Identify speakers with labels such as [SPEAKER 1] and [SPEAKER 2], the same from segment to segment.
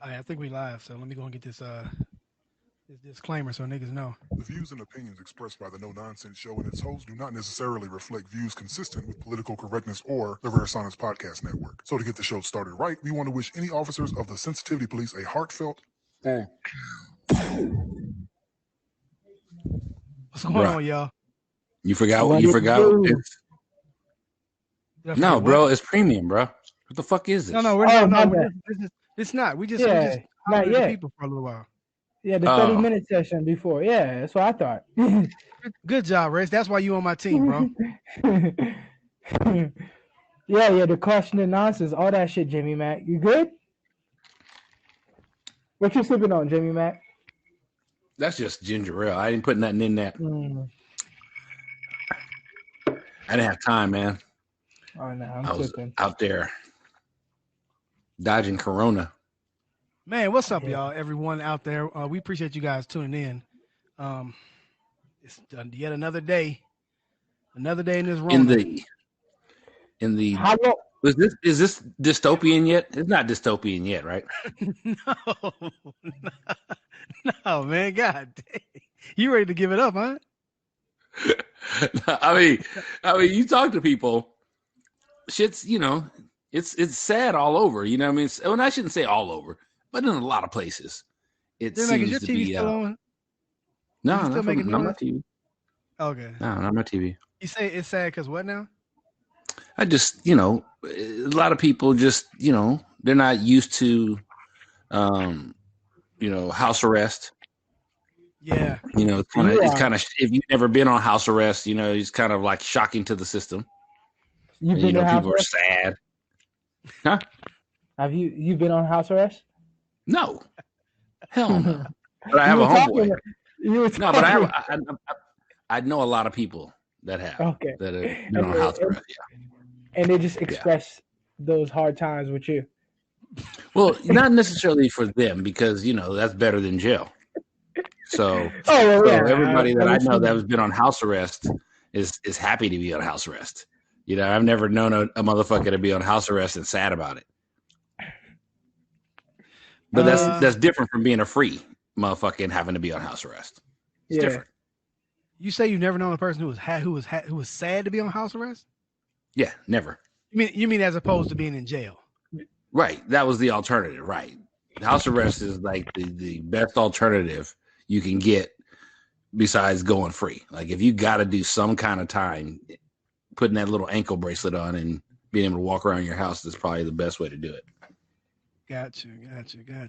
[SPEAKER 1] All right, I think we live. So let me go and get this disclaimer so niggas know.
[SPEAKER 2] The views and opinions expressed by the No Nonsense Show and its hosts do not necessarily reflect views consistent with political correctness or the Rare Science Podcast Network. So to get the show started right, we want to wish any officers of the Sensitivity Police a heartfelt
[SPEAKER 1] What's going on, y'all?
[SPEAKER 3] You forgot. You forgot. No, bro, it's premium, bro. What the fuck is this?
[SPEAKER 1] No, we're not. No, it's not. We just
[SPEAKER 4] not yet.
[SPEAKER 1] People for a little while.
[SPEAKER 4] Yeah, the 30-minute session before. Yeah, that's what I thought.
[SPEAKER 1] Good job, Rez. That's why you on my team, bro.
[SPEAKER 4] yeah, the caution and nonsense, all that shit, Jimmy Mac. You good? What you sipping on, Jimmy Mac?
[SPEAKER 3] That's just ginger ale. I didn't put nothing in that. I didn't have time, man.
[SPEAKER 4] Oh no,
[SPEAKER 3] I was out there dodging Corona.
[SPEAKER 1] Man, what's up, y'all? Everyone out there, we appreciate you guys tuning in. It's yet another day in this room.
[SPEAKER 3] In the is this dystopian yet? It's not dystopian yet, right?
[SPEAKER 1] No, man. God dang. You ready to give it up, huh?
[SPEAKER 3] I mean, you talk to people, shit's, it's sad all over. You know what I mean? Well, I shouldn't say all over, but in a lot of places, it seems to be.
[SPEAKER 1] No,
[SPEAKER 3] not my TV.
[SPEAKER 1] Okay.
[SPEAKER 3] No, not my TV.
[SPEAKER 1] You say it's sad because what now?
[SPEAKER 3] I just, a lot of people just, they're not used to, house arrest.
[SPEAKER 1] Yeah.
[SPEAKER 3] It's kind of, if you've never been on house arrest, it's kind of like shocking to the system. People are sad. Huh?
[SPEAKER 4] Have you been on house arrest?
[SPEAKER 3] No. Hell no. But I have a homeboy. No, but I know a lot of people that have.
[SPEAKER 4] Okay.
[SPEAKER 3] That have been on house arrest. Yeah.
[SPEAKER 4] And they just express those hard times with you.
[SPEAKER 3] Well, not necessarily for them, because that's better than jail. So, everybody that I know that has been on house arrest is happy to be on house arrest. I've never known a motherfucker to be on house arrest and sad about it. But that's different from being a free motherfucker and having to be on house arrest. It's different.
[SPEAKER 1] You say you've never known a person who was sad to be on house arrest?
[SPEAKER 3] Yeah, never.
[SPEAKER 1] You mean as opposed to being in jail?
[SPEAKER 3] Right. That was the alternative. Right. House arrest is like the best alternative you can get besides going free. Like if you got to do some kind of time, putting that little ankle bracelet on and being able to walk around your house is probably the best way to do it.
[SPEAKER 1] Gotcha.
[SPEAKER 3] They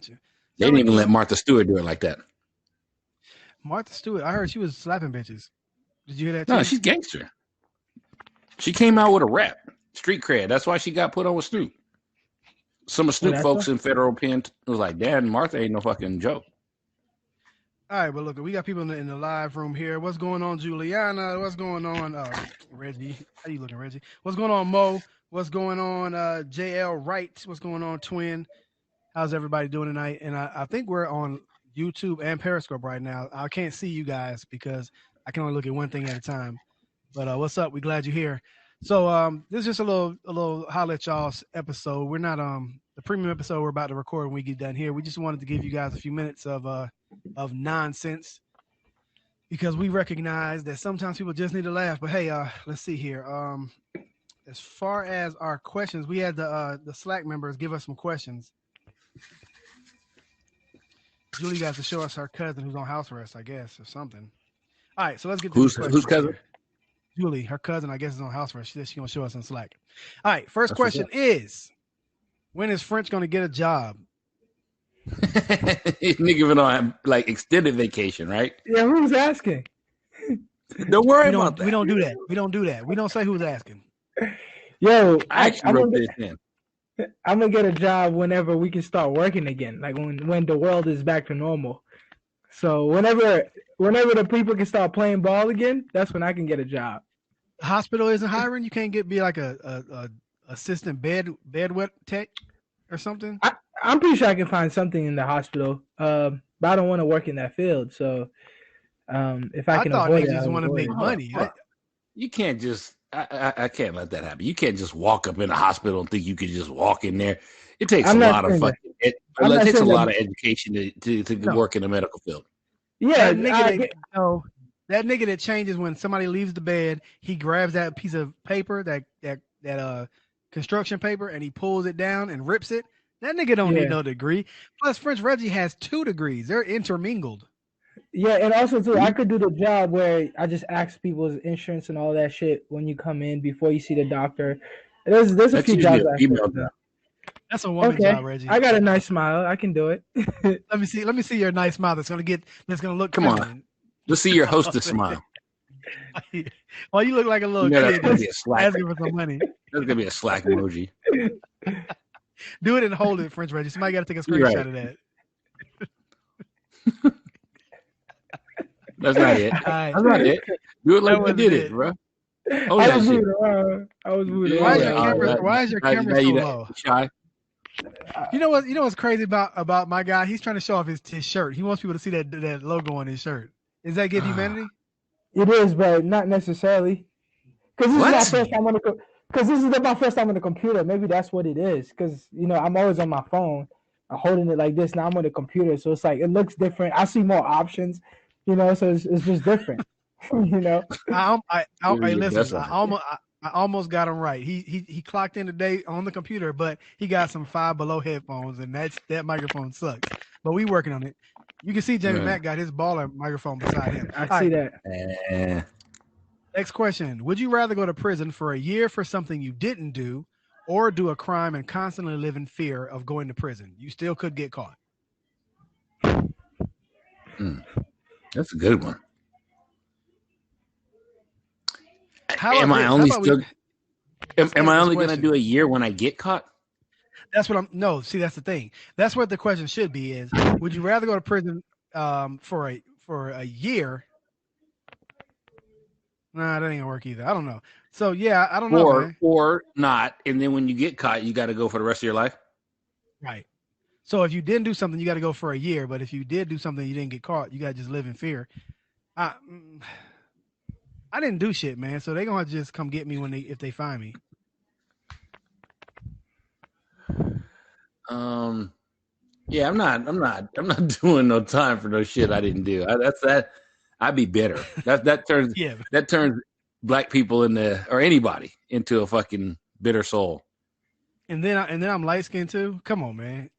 [SPEAKER 3] didn't even let Martha Stewart do it like that.
[SPEAKER 1] Martha Stewart, I heard she was slapping bitches. Did you hear that?
[SPEAKER 3] No, she's gangster. She came out with a rap, street cred. That's why she got put on with Snoop. Some of Snoop folks in federal pen was like, "Damn, Martha ain't no fucking joke."
[SPEAKER 1] All right, well, look, we got people in the live room here. What's going on, Juliana? What's going on, Reggie? How you looking, Reggie? What's going on, Mo? What's going on, JL Wright? What's going on, Twin? How's everybody doing tonight? And I think we're on YouTube and Periscope right now. I can't see you guys because I can only look at one thing at a time. But what's up? We're glad you're here. So this is just a little holla at y'all's episode. We're not the premium episode we're about to record when we get done here. We just wanted to give you guys a few minutes of nonsense because we recognize that sometimes people just need to laugh. But hey, let's see here. As far as our questions, we had the Slack members give us some questions. Julie got to show us her cousin who's on house arrest, I guess, or something. All right, so let's get to
[SPEAKER 3] whose cousin?
[SPEAKER 1] Julie, her cousin, I guess, is on house arrest. She's gonna show us on Slack. All right, first question is, when is French gonna get a job?
[SPEAKER 3] Nigga been on like extended vacation, right?
[SPEAKER 4] Yeah, who's asking?
[SPEAKER 3] Don't worry about that.
[SPEAKER 1] We don't do that. We don't say who's asking.
[SPEAKER 4] Yo,
[SPEAKER 3] I actually wrote this in.
[SPEAKER 4] I'm gonna get a job whenever we can start working again, like when the world is back to normal. So whenever the people can start playing ball again, that's when I can get a job.
[SPEAKER 1] The hospital isn't hiring. You can't be like a assistant bedwet tech or something.
[SPEAKER 4] I'm pretty sure I can find something in the hospital, but I don't want to work in that field. So if I can avoid it,
[SPEAKER 1] they just want to make money.
[SPEAKER 3] You can't just. I can't let that happen. You can't just walk up in a hospital and think you can just walk in there. It takes a lot of fucking. Well,
[SPEAKER 4] not
[SPEAKER 3] it takes a
[SPEAKER 4] saying
[SPEAKER 3] lot
[SPEAKER 4] that-
[SPEAKER 3] of education to
[SPEAKER 1] No.
[SPEAKER 3] work in the medical field.
[SPEAKER 4] Yeah,
[SPEAKER 1] that nigga that changes when somebody leaves the bed, he grabs that piece of paper, that construction paper, and he pulls it down and rips it. That nigga don't
[SPEAKER 4] Yeah.
[SPEAKER 1] need no degree. Plus, French Reggie has 2 degrees. They're intermingled.
[SPEAKER 4] yeah, and also too, I could do the job where I just ask people's insurance and all that shit when you come in before you see the doctor. There's a
[SPEAKER 3] That's
[SPEAKER 4] few
[SPEAKER 3] usually
[SPEAKER 4] jobs
[SPEAKER 3] a
[SPEAKER 4] I
[SPEAKER 3] female
[SPEAKER 4] could do.
[SPEAKER 3] job.
[SPEAKER 1] That's a woman
[SPEAKER 4] Okay,
[SPEAKER 1] job, Reggie.
[SPEAKER 4] I got a nice smile. I can do it.
[SPEAKER 1] Let me see your nice smile. That's gonna look.
[SPEAKER 3] Come on.
[SPEAKER 1] feminine.
[SPEAKER 3] Let's see your hostess smile.
[SPEAKER 1] Well, you look like a little
[SPEAKER 3] You know that's
[SPEAKER 1] kid
[SPEAKER 3] gonna
[SPEAKER 1] that's
[SPEAKER 3] be a slack.
[SPEAKER 1] asking for some money.
[SPEAKER 3] That's gonna be a slack emoji.
[SPEAKER 1] Do it and hold it, French Reggie. Somebody got to take a
[SPEAKER 3] You're
[SPEAKER 1] screenshot
[SPEAKER 3] right.
[SPEAKER 1] of that.
[SPEAKER 3] That's not it.
[SPEAKER 1] All right.
[SPEAKER 3] That's not it. Do it like
[SPEAKER 1] That
[SPEAKER 3] you
[SPEAKER 1] wasn't
[SPEAKER 3] did
[SPEAKER 1] it.
[SPEAKER 3] it, bro. Oh,
[SPEAKER 4] I
[SPEAKER 3] that
[SPEAKER 4] was
[SPEAKER 3] shit.
[SPEAKER 4] moving around. I was moving
[SPEAKER 1] Why is
[SPEAKER 4] around.
[SPEAKER 1] your camera-
[SPEAKER 3] right.
[SPEAKER 1] why is your
[SPEAKER 3] Now-
[SPEAKER 1] camera
[SPEAKER 3] now you
[SPEAKER 1] so
[SPEAKER 3] that
[SPEAKER 1] low?
[SPEAKER 3] Shy.
[SPEAKER 1] You know what's crazy about my guy? He's trying to show off his shirt. He wants people to see that logo on his shirt. Is that give humanity?
[SPEAKER 4] It is, but not necessarily. Because this
[SPEAKER 3] What?
[SPEAKER 4] is my first time on the. Because this is my first time on the computer. Maybe that's what it is. Because I'm always on my phone, holding it like this. Now I'm on the computer, so it's like it looks different. I see more options, so it's just different.
[SPEAKER 1] I
[SPEAKER 3] Yeah,
[SPEAKER 1] listen.
[SPEAKER 3] that's
[SPEAKER 1] I almost got him right. He clocked in today on the computer, but he got some Five Below headphones, and that microphone sucks. But we working on it. You can see Jamie
[SPEAKER 3] Right.
[SPEAKER 1] Mack got his baller microphone beside him.
[SPEAKER 4] I
[SPEAKER 1] All
[SPEAKER 4] see
[SPEAKER 1] right,
[SPEAKER 4] that.
[SPEAKER 1] Next question: would you rather go to prison for a year for something you didn't do, or do a crime and constantly live in fear of going to prison? You still could get caught.
[SPEAKER 3] That's a good one.
[SPEAKER 1] How
[SPEAKER 3] Am
[SPEAKER 1] about
[SPEAKER 3] I
[SPEAKER 1] this?
[SPEAKER 3] only
[SPEAKER 1] How about
[SPEAKER 3] still?
[SPEAKER 1] we-
[SPEAKER 3] Am
[SPEAKER 1] Let's
[SPEAKER 3] I
[SPEAKER 1] answer
[SPEAKER 3] only
[SPEAKER 1] this
[SPEAKER 3] gonna
[SPEAKER 1] question.
[SPEAKER 3] do a year when I get caught?
[SPEAKER 1] That's what I'm. No, see, that's the thing. That's what the question should be: is would you rather go to prison for a year? Nah, that ain't gonna work either. I don't know. So yeah, I don't know, man.
[SPEAKER 3] Or not? And then when you get caught, you got to go for the rest of your life.
[SPEAKER 1] Right. So if you didn't do something, you got to go for a year. But if you did do something, you didn't get caught. You got to just live in fear. I didn't do shit, man. So they gonna have to just come get me if they find me.
[SPEAKER 3] Yeah, I'm not doing no time for no shit I didn't do. I'd be bitter. That turns
[SPEAKER 1] Yeah.
[SPEAKER 3] black people or anybody into a fucking bitter soul.
[SPEAKER 1] And then I'm light skinned too. Come on, man.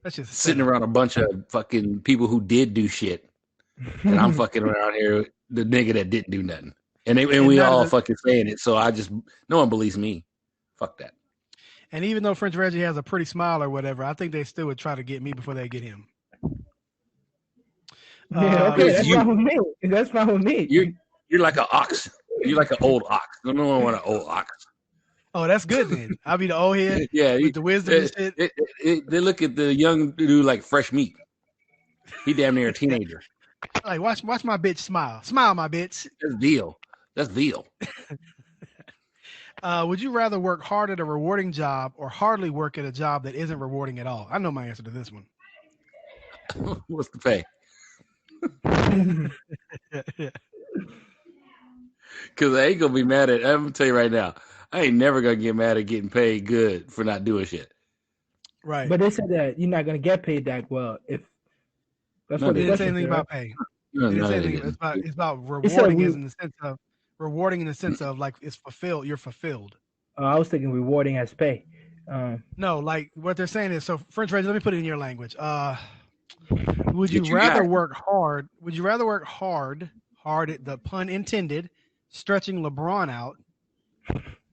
[SPEAKER 1] That's just
[SPEAKER 3] Sitting around a bunch of fucking people who did do shit, and I'm fucking around here, the nigga that didn't do nothing, and we
[SPEAKER 1] none of
[SPEAKER 3] all
[SPEAKER 1] the-
[SPEAKER 3] fucking saying it. So no one believes me. Fuck that.
[SPEAKER 1] And even though French Reggie has a pretty smile or whatever, I think they still would try to get me before they get him.
[SPEAKER 4] Yeah, okay, that's
[SPEAKER 3] you-
[SPEAKER 4] fine with me. That's fine with me.
[SPEAKER 3] You're like an ox. You're like an old ox. No one want an old ox.
[SPEAKER 1] Oh, that's good then. I'll be the old head
[SPEAKER 3] Yeah,
[SPEAKER 1] with the wisdom and shit.
[SPEAKER 3] they look at the young dude like fresh meat. He damn near a teenager.
[SPEAKER 1] Like watch my bitch smile. Smile, my bitch.
[SPEAKER 3] That's veal. That's veal.
[SPEAKER 1] Would you rather work hard at a rewarding job or hardly work at a job that isn't rewarding at all? I know my answer to this one.
[SPEAKER 3] What's the pay? Because I ain't gonna be mad at. I'm gonna tell you right now. I ain't never gonna get mad at getting paid good for not doing shit.
[SPEAKER 1] Right.
[SPEAKER 4] But they said that you're not gonna get paid that well if. That's
[SPEAKER 3] No,
[SPEAKER 4] what
[SPEAKER 1] It
[SPEAKER 4] the
[SPEAKER 1] didn't say
[SPEAKER 4] question
[SPEAKER 1] anything
[SPEAKER 4] said,
[SPEAKER 1] about
[SPEAKER 4] right?
[SPEAKER 1] pay.
[SPEAKER 3] No,
[SPEAKER 1] It didn't
[SPEAKER 3] no,
[SPEAKER 1] say
[SPEAKER 3] they
[SPEAKER 1] anything.
[SPEAKER 3] didn't.
[SPEAKER 1] It's about
[SPEAKER 4] It said
[SPEAKER 1] rewarding
[SPEAKER 4] we-
[SPEAKER 1] is in the sense of rewarding in the sense of like it's fulfilled. You're fulfilled.
[SPEAKER 4] I was thinking rewarding as pay.
[SPEAKER 1] No, like what they're saying is so French Reggie, let me put it in your language. Would you
[SPEAKER 3] Get you
[SPEAKER 1] rather
[SPEAKER 3] guys.
[SPEAKER 1] work hard? Would you rather work hard, the pun intended, stretching LeBron out,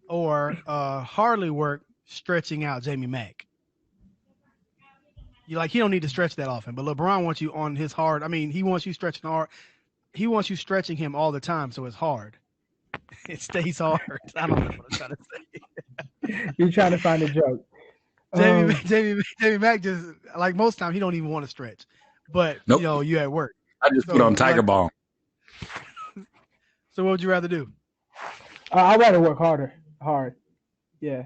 [SPEAKER 1] or hardly work stretching out Jamie Mack? You he don't need to stretch that often, but LeBron wants you on his hard. I mean, he wants you stretching hard. He wants you stretching him all the time, so it's hard. It stays hard. I don't know what I'm trying to say.
[SPEAKER 4] You're trying to find a joke.
[SPEAKER 1] Jamie Mack just like most times he don't even want to stretch, but
[SPEAKER 3] Nope.
[SPEAKER 1] you at work.
[SPEAKER 3] I just put
[SPEAKER 1] So,
[SPEAKER 3] on Tiger
[SPEAKER 1] like-
[SPEAKER 3] Balm.
[SPEAKER 1] So what would you rather do?
[SPEAKER 4] I'd rather work hard. Yeah,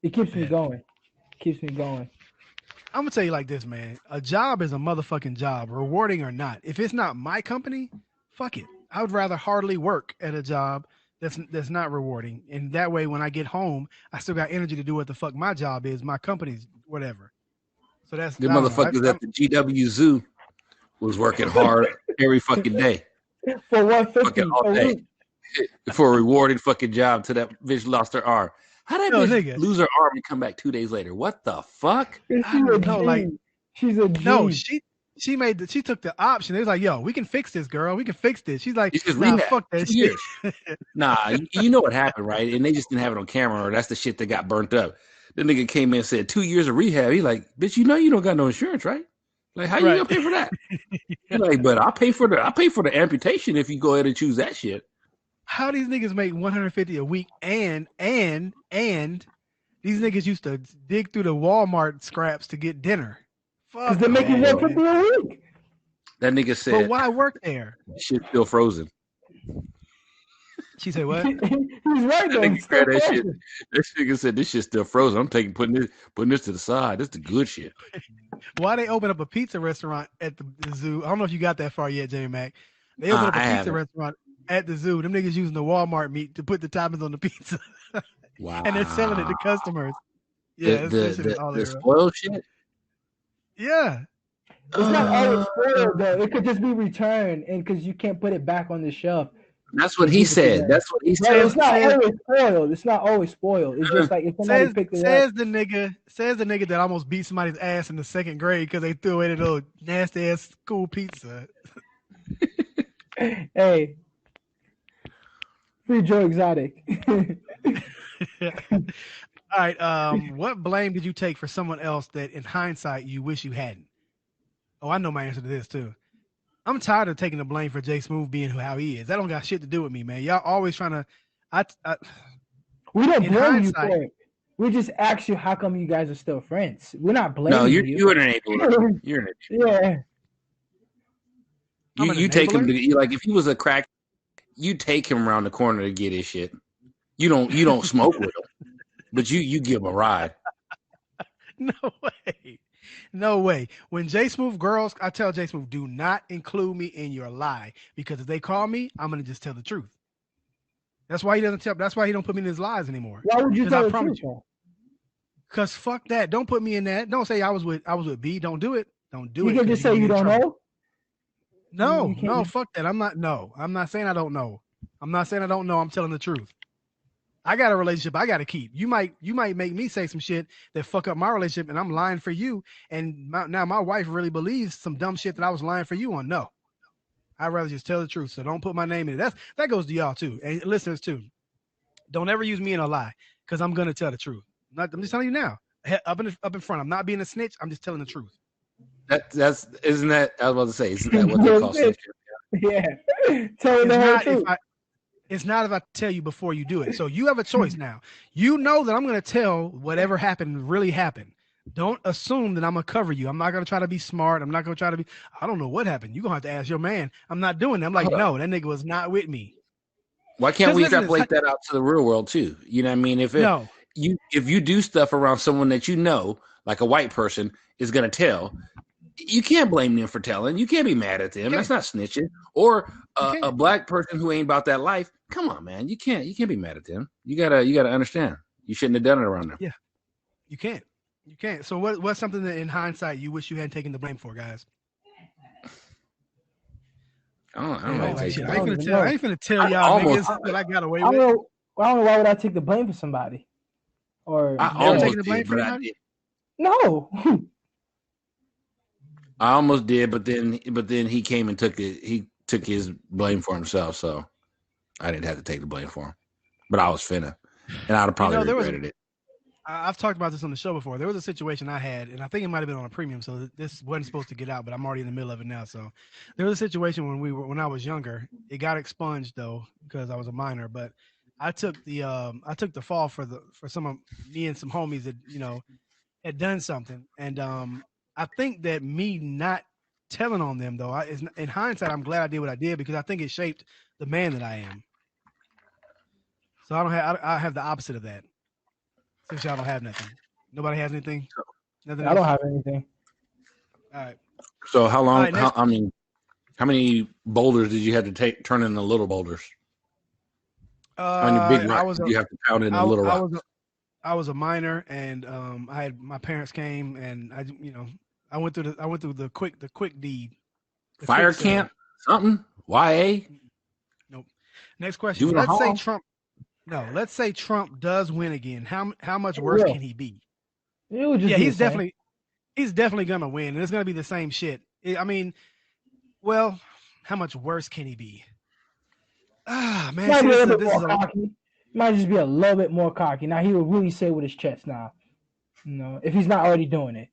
[SPEAKER 4] it keeps me
[SPEAKER 1] Yeah.
[SPEAKER 4] going. Keeps me going.
[SPEAKER 1] I'm gonna tell you like this, man. A job is a motherfucking job, rewarding or not. If it's not my company, fuck it. I would rather hardly work at a job that's not rewarding, and that way when I get home, I still got energy to do what the fuck my job is, my company's whatever. So that's
[SPEAKER 3] The
[SPEAKER 1] I don't know.
[SPEAKER 3] motherfuckers at the GW Zoo was working hard every fucking day,
[SPEAKER 4] For 150
[SPEAKER 3] fucking all
[SPEAKER 4] a
[SPEAKER 3] day,
[SPEAKER 4] week.
[SPEAKER 3] for a rewarding fucking job to that bitch lost her arm. How that
[SPEAKER 1] Yo,
[SPEAKER 3] bitch
[SPEAKER 1] nigga.
[SPEAKER 3] lose her arm and come back 2 days later? What the fuck?
[SPEAKER 4] She's
[SPEAKER 1] I don't
[SPEAKER 4] a
[SPEAKER 1] know,
[SPEAKER 4] G.
[SPEAKER 1] like-
[SPEAKER 4] She's a G.
[SPEAKER 1] No, she took the option. They was like, yo, we can fix this, girl. We can fix this. She's like,
[SPEAKER 3] It's just
[SPEAKER 1] nah,
[SPEAKER 3] rehab.
[SPEAKER 1] fuck that
[SPEAKER 3] 2
[SPEAKER 1] shit.
[SPEAKER 3] years. Nah, you know what happened, right? And they just didn't have it on camera, or that's the shit that got burnt up. The nigga came in and said 2 years of rehab. He like, bitch, you know you don't got no insurance, right? Like, how you
[SPEAKER 1] Right.
[SPEAKER 3] gonna pay for that? He's like, but I'll pay for the amputation if you go ahead and choose that shit.
[SPEAKER 1] How these niggas make 150 a week and these niggas used to dig through the Walmart scraps to get dinner.
[SPEAKER 4] Because
[SPEAKER 1] Fuck
[SPEAKER 4] they're making
[SPEAKER 3] man.
[SPEAKER 4] 150 a week.
[SPEAKER 3] That nigga
[SPEAKER 1] But
[SPEAKER 3] said
[SPEAKER 1] why work there?
[SPEAKER 3] shit's still frozen.
[SPEAKER 1] She said what?
[SPEAKER 4] He's right
[SPEAKER 3] That
[SPEAKER 4] though.
[SPEAKER 3] nigga
[SPEAKER 4] It's still
[SPEAKER 3] grabbed that shit.
[SPEAKER 4] frozen.
[SPEAKER 3] This nigga said this shit's still frozen. I'm putting this to the side. This the good shit.
[SPEAKER 1] Why they open up a pizza restaurant at the zoo? I don't know if you got that far yet, Jamie Mac. They open up a
[SPEAKER 3] I
[SPEAKER 1] pizza
[SPEAKER 3] haven't.
[SPEAKER 1] restaurant at the zoo. Them niggas using the Walmart meat to put the toppings on the pizza,
[SPEAKER 3] Wow.
[SPEAKER 1] and they're selling it to customers. Yeah, that shit is all
[SPEAKER 3] the
[SPEAKER 1] there.
[SPEAKER 3] spoiled shit.
[SPEAKER 1] Yeah,
[SPEAKER 4] It's not always spoiled though. It could just be returned, and because you can't put it back on the shelf.
[SPEAKER 3] That's what he said. That's what he
[SPEAKER 4] Right,
[SPEAKER 3] said.
[SPEAKER 4] it's not always spoiled. It's not always spoiled. It's just like if somebody picked it up.
[SPEAKER 1] says the nigga that almost beat somebody's ass in the second grade because they threw away the little nasty ass school pizza.
[SPEAKER 4] Hey, free Joe Exotic.
[SPEAKER 1] All right. What blame did you take for someone else that, in hindsight, you wish you hadn't? Oh, I know my answer to this too. I'm tired of taking the blame for Jay Smooth being how he is. That don't got shit to do with me, man. Y'all always trying to.
[SPEAKER 4] We don't
[SPEAKER 1] In
[SPEAKER 4] blame you
[SPEAKER 1] hindsight-
[SPEAKER 4] for it. We just ask you how come you guys are still friends. We're not blaming
[SPEAKER 3] No,
[SPEAKER 4] you.
[SPEAKER 3] you're an enabler. You're an enabler.
[SPEAKER 4] Yeah.
[SPEAKER 1] I'm an
[SPEAKER 3] You take him
[SPEAKER 1] enabler?
[SPEAKER 3] to you like if he was a crack, you take him around the corner to get his shit. You don't smoke with him, but you give him a ride.
[SPEAKER 1] No way. No way. When Jay Smooth girls, I tell Jay Smooth, do not include me in your lie, because if they call me, I'm gonna just tell the truth. That's why he doesn't tell. That's why he don't put me in his lies anymore.
[SPEAKER 4] Why would you
[SPEAKER 1] 'Cause
[SPEAKER 4] tell
[SPEAKER 1] I
[SPEAKER 4] the
[SPEAKER 1] promise
[SPEAKER 4] truth?
[SPEAKER 1] Cause fuck that. Don't put me in that. Don't say I was with B. Don't do it. Don't do
[SPEAKER 4] You
[SPEAKER 1] it.
[SPEAKER 4] can
[SPEAKER 1] 'cause
[SPEAKER 4] just say
[SPEAKER 1] gonna
[SPEAKER 4] you
[SPEAKER 1] get in
[SPEAKER 4] don't
[SPEAKER 1] trouble.
[SPEAKER 4] know.
[SPEAKER 1] No,
[SPEAKER 4] You can't-
[SPEAKER 1] no, fuck that. I'm not saying I don't know. I'm not saying I don't know. I'm telling the truth. I got a relationship I got to keep. You might make me say some shit that fuck up my relationship, and I'm lying for you. And now my wife really believes some dumb shit that I was lying for you on. No, I'd rather just tell the truth. So don't put my name in it. That goes to y'all too, and listeners too. Don't ever use me in a lie, because I'm gonna tell the truth. I'm just telling you now, up in front. I'm not being a snitch. I'm just telling the truth.
[SPEAKER 3] Isn't that I was about to say, isn't that what they call snitching?
[SPEAKER 4] Yeah. Tell the whole truth.
[SPEAKER 1] It's not if I tell you before you do it. So you have a choice now. You know that I'm going to tell whatever happened really happened. Don't assume that I'm going to cover you. I'm not going to try to be smart. I'm not going to try to be, I don't know what happened. You're going to have to ask your man. I'm not doing that. I'm like, no, that nigga was not with me.
[SPEAKER 3] Why can't we
[SPEAKER 1] Listen,
[SPEAKER 3] extrapolate that out to the real world too? You know what I mean? If you do stuff around someone that you know, like a white person is going to tell, you can't blame them for telling. You can't be mad at them. That's not snitching. Or a black person who ain't about that life. Come on, man. You can't be mad at them. You gotta understand. You shouldn't have done it around them.
[SPEAKER 1] Yeah, you can't. You can't. So what's something that in hindsight you wish you hadn't taken the blame for, guys?
[SPEAKER 3] I don't know.
[SPEAKER 1] I
[SPEAKER 4] shit.
[SPEAKER 1] ain't gonna tell
[SPEAKER 3] I
[SPEAKER 1] y'all
[SPEAKER 3] almost-
[SPEAKER 1] niggas that I got away
[SPEAKER 4] I
[SPEAKER 1] with.
[SPEAKER 4] don't know why would I take the blame for somebody? Or
[SPEAKER 3] I
[SPEAKER 1] never
[SPEAKER 3] almost
[SPEAKER 1] taken the blame
[SPEAKER 3] did,
[SPEAKER 1] for
[SPEAKER 3] but I
[SPEAKER 1] anybody?
[SPEAKER 3] did.
[SPEAKER 4] no.
[SPEAKER 3] I almost did, but then he came and took it. He took his blame for himself, so I didn't have to take the blame for him. But I was finna, and I'd have probably regretted it.
[SPEAKER 1] I've talked about this on the show before. There was a situation I had, and I think it might have been on a premium, so this wasn't supposed to get out, but I'm already in the middle of it now. So there was a situation when I was younger. It got expunged though because I was a minor, but I took the fall for some of me and some homies that had done something, and I think that me not telling on them though, in hindsight, I'm glad I did what I did, because I think it shaped the man that I am. So I have the opposite of that. Since y'all don't have nothing, nobody has anything. Nothing
[SPEAKER 4] I don't
[SPEAKER 1] else?
[SPEAKER 4] have anything.
[SPEAKER 1] All right.
[SPEAKER 3] So how long?
[SPEAKER 1] All right,
[SPEAKER 3] how many boulders did you have to turn into little boulders? How many big rocks did you have to pound into little rocks?
[SPEAKER 1] I was a minor, and I had my parents came, and I went through the quick deed. The
[SPEAKER 3] Fire
[SPEAKER 1] quick sale.
[SPEAKER 3] camp, something. YA.
[SPEAKER 1] Nope. Next question.
[SPEAKER 3] Juvenile
[SPEAKER 1] Let's say
[SPEAKER 3] hall?
[SPEAKER 1] Trump. No, let's say Trump does win again. How much worse
[SPEAKER 4] will.
[SPEAKER 1] can he be?
[SPEAKER 4] It would just
[SPEAKER 1] Yeah,
[SPEAKER 4] be
[SPEAKER 1] he's
[SPEAKER 4] the same.
[SPEAKER 1] definitely gonna win, and it's gonna be the same shit. I mean, well, how much worse can he be? Ah, man,
[SPEAKER 4] Might
[SPEAKER 1] see,
[SPEAKER 4] be a
[SPEAKER 1] this
[SPEAKER 4] little
[SPEAKER 1] is
[SPEAKER 4] bit
[SPEAKER 1] a,
[SPEAKER 4] more cocky. Might just be a little bit more cocky. Now he would really say with his chest now. You know, if he's not already doing it.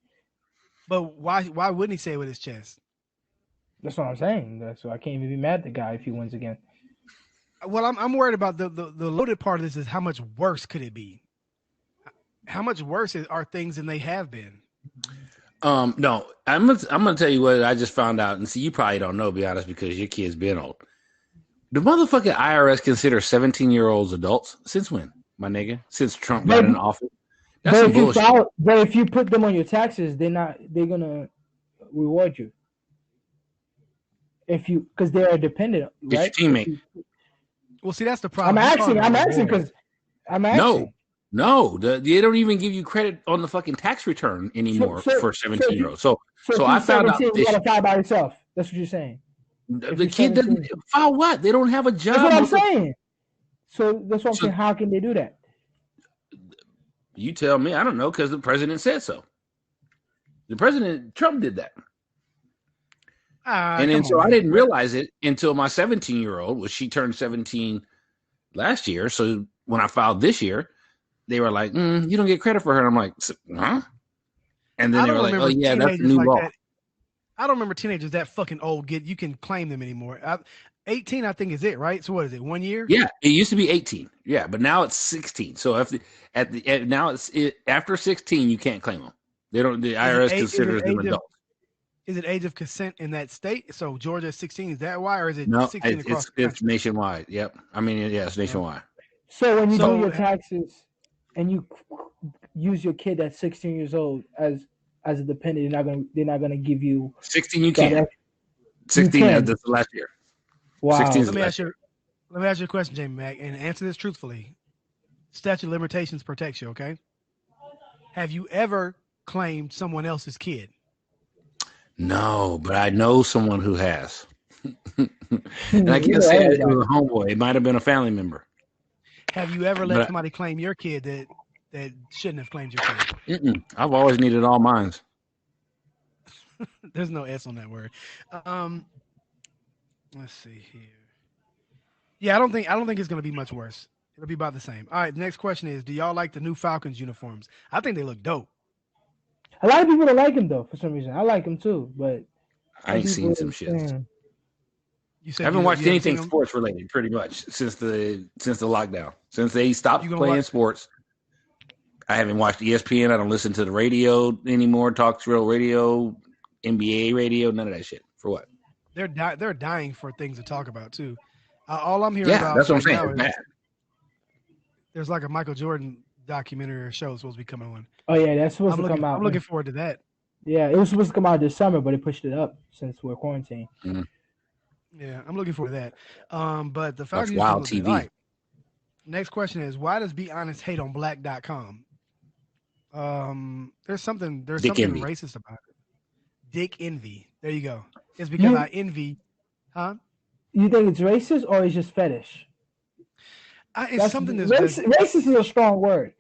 [SPEAKER 1] but why wouldn't he say it with his chest?
[SPEAKER 4] That's what I'm saying. So I can't even be mad at the guy if he wins again.
[SPEAKER 1] Well, I'm worried about the loaded part of this is how much worse could it be? How much worse are things than they have been?
[SPEAKER 3] No, I'm gonna tell you what I just found out, and see, you probably don't know, to be honest, because your kid's been old. The motherfucking IRS considers 17-year-olds adults. Since when, my nigga? Since Trump got in office? That's some bullshit.
[SPEAKER 4] But if you put them on your taxes, they're gonna reward you. Because they are dependent, right?
[SPEAKER 3] It's your teammate.
[SPEAKER 1] Well, see, that's the problem.
[SPEAKER 4] I'm asking because
[SPEAKER 3] No, they don't even give you credit on the fucking tax return anymore for 17-year-olds. So I found out
[SPEAKER 4] you gotta file by yourself. That's what you're saying.
[SPEAKER 3] The kid doesn't file what? They don't have a job.
[SPEAKER 4] That's what I'm saying. So that's what I'm saying. How can they do that?
[SPEAKER 3] You tell me. I don't know, because the president said so. The president, Trump, did that. And then I didn't realize it until my 17-year-old, which she turned 17 last year. So when I filed this year, they were like, you don't get credit for her. And I'm like, huh? And then they were like, oh, yeah, that's the new law.
[SPEAKER 1] I don't remember teenagers that fucking old. You can claim them anymore. 18, I think, is it, right? So what is it, 1 year?
[SPEAKER 3] Yeah, it used to be 18. Yeah, but now it's 16. So now it's after 16, you can't claim them. They don't. The IRS considers them adults.
[SPEAKER 1] Is it age of consent in that state? So Georgia is 16. Is that why, or is it 16 across the
[SPEAKER 3] it's
[SPEAKER 1] country?
[SPEAKER 3] nationwide. Yep. I mean, yeah, it's nationwide.
[SPEAKER 4] So when you do your taxes and you use your kid that's 16 years old as a dependent, they're not gonna give you
[SPEAKER 3] 16. You can't. 16. That's the last year.
[SPEAKER 4] Wow.
[SPEAKER 3] 16
[SPEAKER 1] Let me ask you a question, Jamie Mack, and answer this truthfully. Statute of limitations protects you, okay? Have you ever claimed someone else's kid?
[SPEAKER 3] No, but I know someone who has. And I can't say it was a homeboy. It might have been a family member.
[SPEAKER 1] Have you ever let somebody claim your kid that shouldn't have claimed your kid?
[SPEAKER 3] I've always needed all mines.
[SPEAKER 1] There's no S on that word. Let's see here. Yeah, I don't think it's going to be much worse. It'll be about the same. All right, the next question is, do y'all like the new Falcons uniforms? I think they look dope.
[SPEAKER 4] A lot of people don't like him, though, for some reason. I like him, too, but
[SPEAKER 3] I ain't seen some shit.
[SPEAKER 1] You said
[SPEAKER 3] I haven't watched anything sports related pretty much since the lockdown. Since they stopped playing sports, I haven't watched ESPN. I don't listen to the radio anymore. Talk Real Radio, NBA radio, none of that shit. For what?
[SPEAKER 1] They're dying for things to talk about too. All I'm hearing about
[SPEAKER 3] that's what I'm saying.
[SPEAKER 1] There's like a Michael Jordan documentary or show supposed to be coming on.
[SPEAKER 4] Oh yeah, that's supposed to come out.
[SPEAKER 1] I'm looking forward to that.
[SPEAKER 4] Yeah, it was supposed to come out this summer, but it pushed it up since we're quarantined.
[SPEAKER 3] Mm-hmm.
[SPEAKER 1] Yeah, I'm looking forward to that. But the Falcons
[SPEAKER 3] Wild TV.
[SPEAKER 1] Right. Next question is, why does Be Honest hate on black.com? There's something racist about it. Dick envy. There you go. It's because I envy, huh?
[SPEAKER 4] You think it's racist or it's just fetish?
[SPEAKER 1] It's something that's
[SPEAKER 4] racist is a strong word.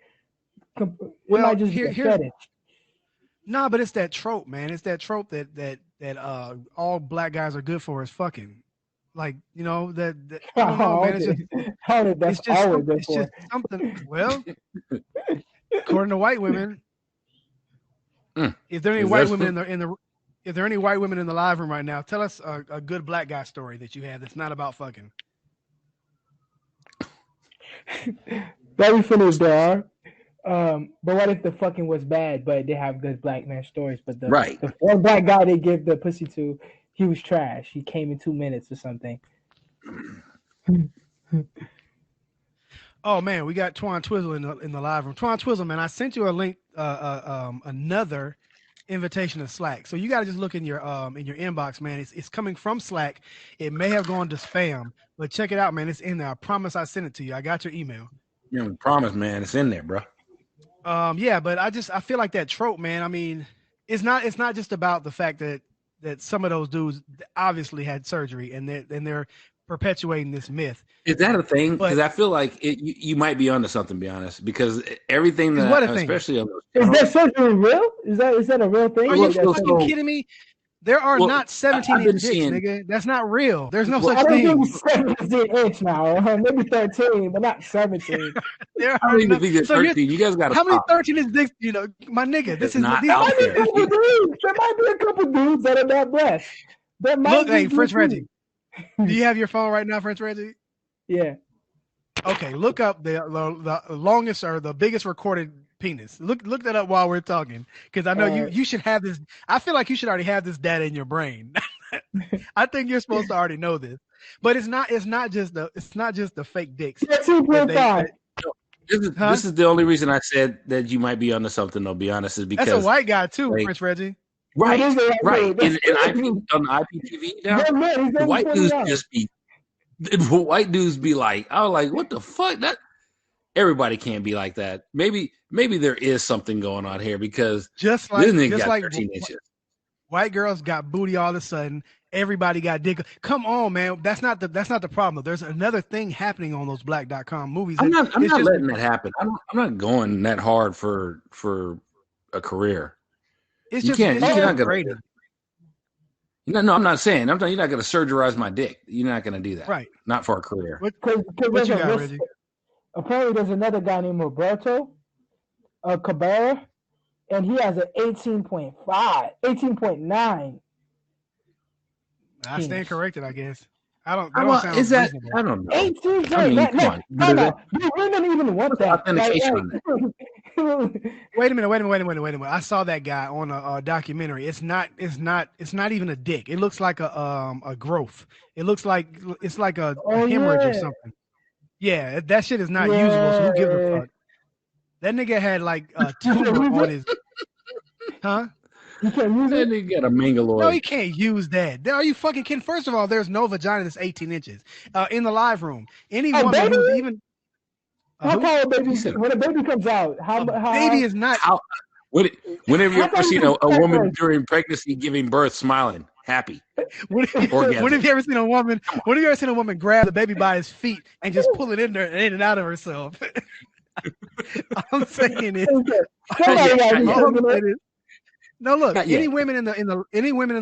[SPEAKER 4] It might just be fetish.
[SPEAKER 1] Nah, but it's that trope, man. It's that trope that all black guys are good for is fucking. Like, you know, that I don't know, man. It's just something. Well, according to white women, if there are any white women if there are any white women in the live room right now, tell us a good black guy story that you had that's not about fucking.
[SPEAKER 4] Let me finish there. But what if the fucking was bad, but they have good black man stories? But the one black guy they give the pussy to, he was trash. He came in 2 minutes or something.
[SPEAKER 1] Oh man, we got Twan Twizzle in the live room. Twan Twizzle, man, I sent you a link, another invitation to Slack. So you got to just look in your inbox, man. It's coming from Slack. It may have gone to spam, but check it out, man. It's in there. I promise I sent it to you. I got your email.
[SPEAKER 3] You know, promise, man. It's in there, bro.
[SPEAKER 1] Yeah, but I feel like that trope, man. I mean, it's not just about the fact that some of those dudes obviously had surgery and they're perpetuating this myth.
[SPEAKER 3] Is that a thing?
[SPEAKER 1] But
[SPEAKER 3] Because I feel like you might be onto something. To be honest, because everything
[SPEAKER 1] is
[SPEAKER 3] that,
[SPEAKER 1] what a thing.
[SPEAKER 3] especially on those
[SPEAKER 4] Is that
[SPEAKER 3] channels,
[SPEAKER 4] surgery real? Is that a real thing?
[SPEAKER 1] Are you
[SPEAKER 4] Like, that's
[SPEAKER 1] fucking
[SPEAKER 4] so-
[SPEAKER 1] kidding me? There are
[SPEAKER 3] Well,
[SPEAKER 1] not
[SPEAKER 3] I've
[SPEAKER 1] 17-inch
[SPEAKER 3] been
[SPEAKER 1] dicks,
[SPEAKER 3] seeing-
[SPEAKER 1] nigga. That's not real. There's no
[SPEAKER 3] Well,
[SPEAKER 4] I
[SPEAKER 1] such
[SPEAKER 4] don't
[SPEAKER 1] thing.
[SPEAKER 4] think it's 17-inch now. Maybe 13, but not 17.
[SPEAKER 1] There
[SPEAKER 3] I
[SPEAKER 1] are
[SPEAKER 3] don't even
[SPEAKER 1] no,
[SPEAKER 3] think it's
[SPEAKER 1] so here's-
[SPEAKER 3] 13. You guys got to
[SPEAKER 1] how many
[SPEAKER 3] stop.
[SPEAKER 1] 13-inch dicks? You know, my nigga. This
[SPEAKER 3] It's
[SPEAKER 1] is
[SPEAKER 3] not
[SPEAKER 1] these-
[SPEAKER 3] out
[SPEAKER 4] There might be a
[SPEAKER 3] there.
[SPEAKER 4] couple dudes. There might be a couple dudes that are that blessed. There might
[SPEAKER 1] Look,
[SPEAKER 4] be
[SPEAKER 1] hey,
[SPEAKER 4] some
[SPEAKER 1] French
[SPEAKER 4] dudes.
[SPEAKER 1] Reggie. Do you have your phone right now, French Reggie?
[SPEAKER 4] Yeah.
[SPEAKER 1] Okay, look up the longest or the biggest recorded penis. Look that up while we're talking, because I know you should have this. I feel like you should already have this data in your brain. I think you're supposed to already know this, but it's not just the fake dicks.
[SPEAKER 4] 13.5.
[SPEAKER 3] This is the only reason I said that you might be onto something. I'll be honest, is because
[SPEAKER 1] That's a white guy too,
[SPEAKER 3] like,
[SPEAKER 1] French Reggie.
[SPEAKER 3] right,
[SPEAKER 4] It is a-
[SPEAKER 3] right.
[SPEAKER 4] that's-
[SPEAKER 3] On the IPTV now,
[SPEAKER 4] Young man, he's
[SPEAKER 3] the
[SPEAKER 4] only
[SPEAKER 3] white dudes
[SPEAKER 4] 21.
[SPEAKER 3] just be like, I was like, what the fuck? That everybody can't be like that. Maybe there is something going on here because
[SPEAKER 1] Just like
[SPEAKER 3] this nigga got 13
[SPEAKER 1] wh-
[SPEAKER 3] inches.
[SPEAKER 1] white girls got booty all of a sudden. Everybody got dick. Come on, man. That's not the problem. There's another thing happening on those black.com movies.
[SPEAKER 3] I'm not
[SPEAKER 1] It's just-
[SPEAKER 3] letting that happen. I'm not going that hard for a career.
[SPEAKER 1] It's
[SPEAKER 3] You
[SPEAKER 1] just
[SPEAKER 3] can't-
[SPEAKER 1] it's
[SPEAKER 3] you're
[SPEAKER 1] just
[SPEAKER 3] not gonna-
[SPEAKER 1] degrading.
[SPEAKER 3] No, I'm not saying. You're not going to surgerize my dick. You're not going to do that.
[SPEAKER 1] Right.
[SPEAKER 3] Not for a career.
[SPEAKER 1] What
[SPEAKER 4] Because
[SPEAKER 1] you got, Reggie?
[SPEAKER 4] apparently there's another guy named Roberto Cabrera, and he has an 18.9.
[SPEAKER 1] I stand
[SPEAKER 4] penis.
[SPEAKER 1] corrected, I guess. I don't.
[SPEAKER 3] I
[SPEAKER 1] That don't sound
[SPEAKER 3] is that?
[SPEAKER 1] reasonable.
[SPEAKER 3] I don't know.
[SPEAKER 4] 18.
[SPEAKER 3] I mean,
[SPEAKER 4] no,
[SPEAKER 3] come on.
[SPEAKER 4] no. You women even want that.
[SPEAKER 3] Authentication on
[SPEAKER 1] Wait a minute. I saw that guy on a documentary. It's not even a dick. It looks like a growth. It looks like it's like a hemorrhage or
[SPEAKER 4] yeah.
[SPEAKER 1] something. Yeah, that shit is not usable. So who gives a
[SPEAKER 4] Yeah.
[SPEAKER 1] fuck? That nigga had like a tumor on his. Huh?
[SPEAKER 4] You can't use
[SPEAKER 3] That
[SPEAKER 4] it.
[SPEAKER 3] nigga got a mangaloid.
[SPEAKER 1] No, he can't use that. Are you fucking kidding? First of all, there's no vagina that's 18 inches in the live room. Any
[SPEAKER 4] A
[SPEAKER 1] woman who's
[SPEAKER 4] baby?
[SPEAKER 1] even
[SPEAKER 4] How
[SPEAKER 1] who?
[SPEAKER 4] tall a baby?
[SPEAKER 3] He said-
[SPEAKER 4] When a baby comes out, how
[SPEAKER 1] baby is not.
[SPEAKER 3] Whenever you
[SPEAKER 4] I
[SPEAKER 3] ever
[SPEAKER 4] thought
[SPEAKER 3] seen
[SPEAKER 4] you
[SPEAKER 3] a
[SPEAKER 4] said
[SPEAKER 3] woman
[SPEAKER 4] that.
[SPEAKER 3] during pregnancy giving birth smiling, happy?
[SPEAKER 1] When
[SPEAKER 3] Orgasm.
[SPEAKER 1] have you ever seen a woman? When have you ever seen a woman grab the baby by his feet and just pull it in there in and out of herself? I'm saying it.
[SPEAKER 4] Somebody
[SPEAKER 3] Yeah,
[SPEAKER 4] got
[SPEAKER 3] yeah.
[SPEAKER 1] All I'm
[SPEAKER 4] you.
[SPEAKER 1] saying is- No, look.
[SPEAKER 3] Not yet.
[SPEAKER 1] Any women in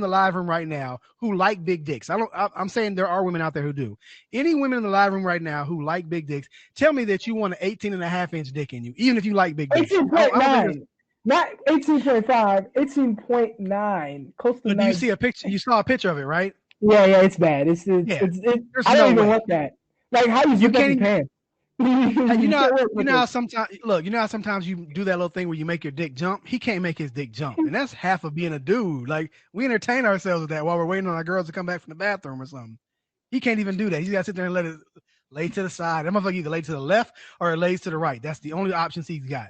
[SPEAKER 1] the live room right now who like big dicks. I'm saying there are women out there who do. Any women in the live room right now who like big dicks, tell me that you want an 18.5-inch dick in you, even if you like big dicks. I don't think there's-
[SPEAKER 4] 18.9. Not 18.5, 18.9. Close to
[SPEAKER 1] But
[SPEAKER 4] 9.
[SPEAKER 1] you see a picture. You saw a picture of it, right?
[SPEAKER 4] Yeah, it's bad. It's
[SPEAKER 1] Yeah. There's
[SPEAKER 4] I
[SPEAKER 1] no
[SPEAKER 4] don't even
[SPEAKER 1] way.
[SPEAKER 4] want that. Like, how you zip up
[SPEAKER 1] can't
[SPEAKER 4] your pants?
[SPEAKER 1] You know
[SPEAKER 4] You
[SPEAKER 1] how sometimes you do that little thing where you make your dick jump. He can't make his dick jump, and that's half of being a dude. Like, we entertain ourselves with that while we're waiting on our girls to come back from the bathroom or something. He can't even do that. He's got to sit there and let it lay to the side. That motherfucker either lay to the left or it lays to the right. That's the only options he's got.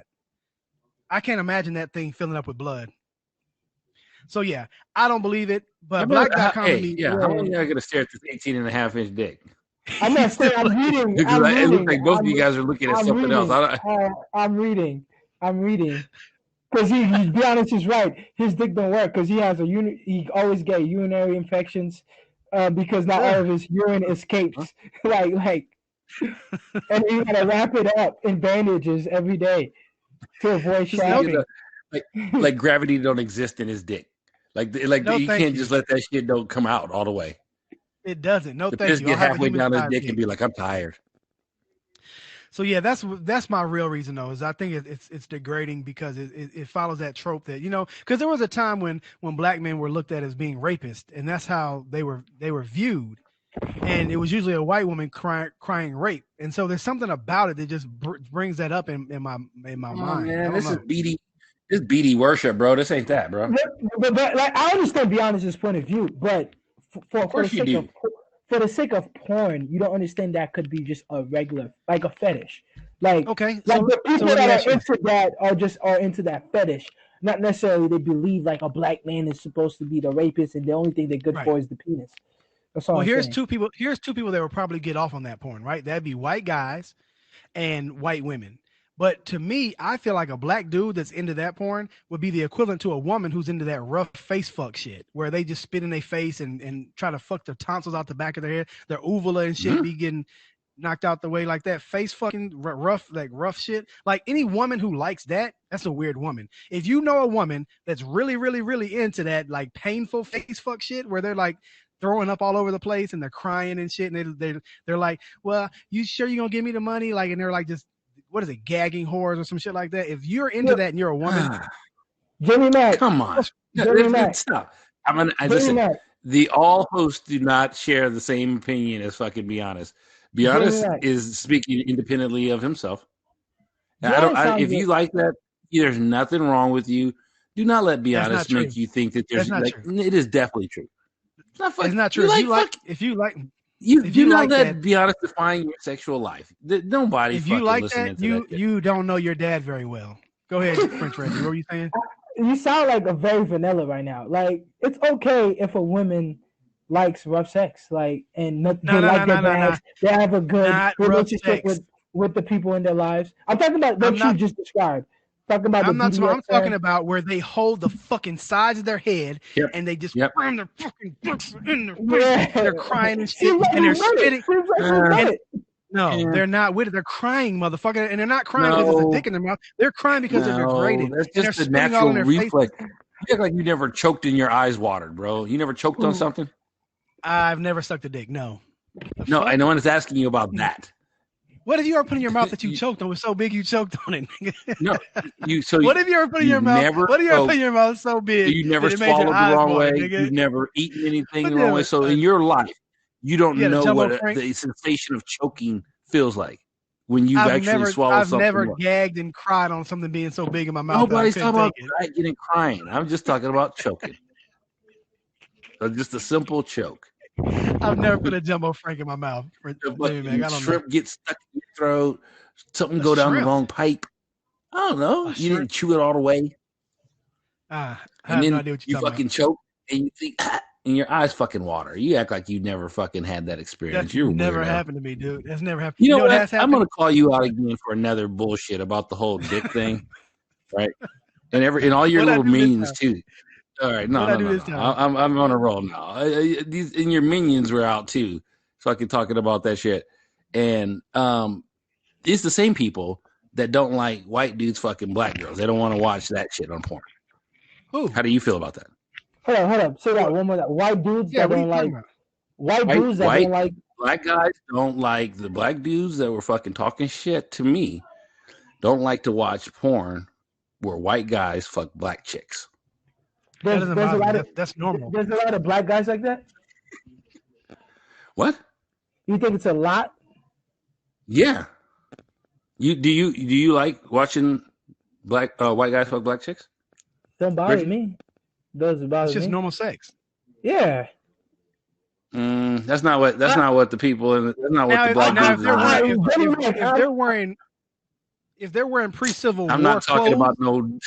[SPEAKER 1] I can't imagine that thing filling up with blood. So yeah, I don't believe it. But black.com to me,
[SPEAKER 3] How long y'all gonna stare at this 18.5-inch dick?
[SPEAKER 4] I'm not saying I'm reading.
[SPEAKER 3] Because
[SPEAKER 4] I'm
[SPEAKER 3] it
[SPEAKER 4] reading.
[SPEAKER 3] looks like both of you guys are looking at
[SPEAKER 4] I'm
[SPEAKER 3] something
[SPEAKER 4] reading.
[SPEAKER 3] else.
[SPEAKER 4] I'm reading. Because he be honest, he's right. His dick don't work because he has he always get urinary infections because not all of his urine escapes. like, and he gotta wrap it up in bandages every day to avoid shocking.
[SPEAKER 3] Like gravity don't exist in his dick. Like
[SPEAKER 1] No,
[SPEAKER 3] you
[SPEAKER 1] thank
[SPEAKER 3] can't
[SPEAKER 1] you.
[SPEAKER 3] just let that shit don't come out all the way.
[SPEAKER 1] it doesn't. No,
[SPEAKER 3] The
[SPEAKER 1] thank
[SPEAKER 3] piss
[SPEAKER 1] you.
[SPEAKER 3] get
[SPEAKER 1] I'll have a
[SPEAKER 3] halfway down his
[SPEAKER 1] human-sized
[SPEAKER 3] dick
[SPEAKER 1] dick.
[SPEAKER 3] and be like, I'm tired.
[SPEAKER 1] So yeah, that's my real reason though. Is I think it's degrading because it follows that trope that because there was a time when black men were looked at as being rapists, and that's how they were viewed, and it was usually a white woman crying rape, and so there's something about it that just brings that up in my mind.
[SPEAKER 3] Man,
[SPEAKER 1] I
[SPEAKER 3] this
[SPEAKER 1] don't
[SPEAKER 3] is
[SPEAKER 1] know.
[SPEAKER 3] BD. This BD worship, bro. This ain't that, bro.
[SPEAKER 4] But like, I understand Beyonce's point of view, but for the sake of porn, you don't understand that could be just a regular, like a fetish. Like,
[SPEAKER 1] Okay,
[SPEAKER 4] like
[SPEAKER 1] so
[SPEAKER 4] the people
[SPEAKER 1] let me
[SPEAKER 4] that
[SPEAKER 1] ask
[SPEAKER 4] are
[SPEAKER 1] you.
[SPEAKER 4] into that are into that fetish. Not necessarily they believe like a black man is supposed to be the rapist and the only thing they're good
[SPEAKER 1] Right.
[SPEAKER 4] for is the penis. That's all.
[SPEAKER 1] Well,
[SPEAKER 4] I'm
[SPEAKER 1] here's
[SPEAKER 4] saying.
[SPEAKER 1] two people that will probably get off on that porn, right? That'd be white guys and white women. But to me, I feel like a black dude that's into that porn would be the equivalent to a woman who's into that rough face fuck shit, where they just spit in their face and try to fuck their tonsils out the back of their head, their uvula and shit be getting knocked out the way like that. Face fucking rough, like rough shit. Like any woman who likes that, that's a weird woman. If you know a woman that's really, really, really into that, like painful face fuck shit, where they're like throwing up all over the place and they're crying and shit, and they're like, well, you sure you gonna give me the money? Like, and they're like just, what is it, gagging whores or some shit like that. If you're into that and you're a woman,
[SPEAKER 4] Jimmy Mack,
[SPEAKER 3] come on, stop. I'm gonna listen. The all hosts do not share the same opinion as fucking Be Honest. Be Honest is speaking independently of himself. If you like that, there's nothing wrong with you. Do not let Be Honest make you think that there's like. It is definitely true.
[SPEAKER 1] It's not true. If you like
[SPEAKER 3] that, Be Honest, define your sexual life. Nobody.
[SPEAKER 1] If you like that, you don't know your dad very well. Go ahead, French Reggie. What were you saying?
[SPEAKER 4] You sound like a very vanilla right now. Like, it's okay if a woman likes rough sex, like, and they have a good relationship with the people in their lives. I'm talking about what you just described. I'm talking about where they hold the fucking sides of their head and they just cram their fucking books in their face. They're crying and shit, and they're spitting. No, they're not with it. They're crying, motherfucker, and they're not crying because there's a dick in their mouth. They're crying because they're degraded.
[SPEAKER 3] That's just a natural reflex. You act like you never choked and your eyes watered, bro. You never choked on something?
[SPEAKER 1] I've never sucked a dick. No.
[SPEAKER 3] No, I know one is asking you about that.
[SPEAKER 1] What have you ever put in your mouth that you choked on? It was so big you choked on it, nigga.
[SPEAKER 3] No,
[SPEAKER 1] what have you ever put in your mouth? What have you ever put in your mouth so big?
[SPEAKER 3] You never swallowed the wrong way. You've never eaten anything the wrong way. So in your life, you don't know what the sensation of choking feels like when you actually swallow something.
[SPEAKER 1] I've never gagged and cried on something being so big in my mouth.
[SPEAKER 3] Nobody's talking about gagging and crying. I'm just talking about choking. So just a simple choke.
[SPEAKER 1] I've never put a jumbo frank in my mouth.
[SPEAKER 3] Shrimp gets stuck in your throat. Something go down the wrong pipe. I don't know. You didn't chew it all the way.
[SPEAKER 1] I have no idea what you're
[SPEAKER 3] talking fucking about. Choke and you think, and your eyes fucking water. You act like you never fucking had that experience. You're
[SPEAKER 1] never happened to me, dude. That's never happened.
[SPEAKER 3] You know what? I'm gonna call you out again for another bullshit about the whole dick thing, right? And all your little minions too. All right, no. I'm on a roll now. And your minions were out too, so I can talking about that shit. And it's the same people that don't like white dudes fucking black girls. They don't want to watch that shit on porn. Ooh. How do you feel about that?
[SPEAKER 4] Hold up. Say that one more time. White dudes that don't like
[SPEAKER 3] black guys don't like the black dudes that were fucking talking shit to me. Don't like to watch porn where white guys fuck black chicks.
[SPEAKER 1] That's normal.
[SPEAKER 4] There's a lot of black guys like that.
[SPEAKER 3] What?
[SPEAKER 4] You think it's a lot?
[SPEAKER 3] Yeah. Do you like watching white guys fuck black chicks?
[SPEAKER 4] Don't bother me. Doesn't bother me.
[SPEAKER 1] It's just normal sex.
[SPEAKER 4] Yeah.
[SPEAKER 3] That's not what the people in. That's not what the black dudes
[SPEAKER 1] are. If they're wearing pre-Civil War,
[SPEAKER 3] I'm not talking about no.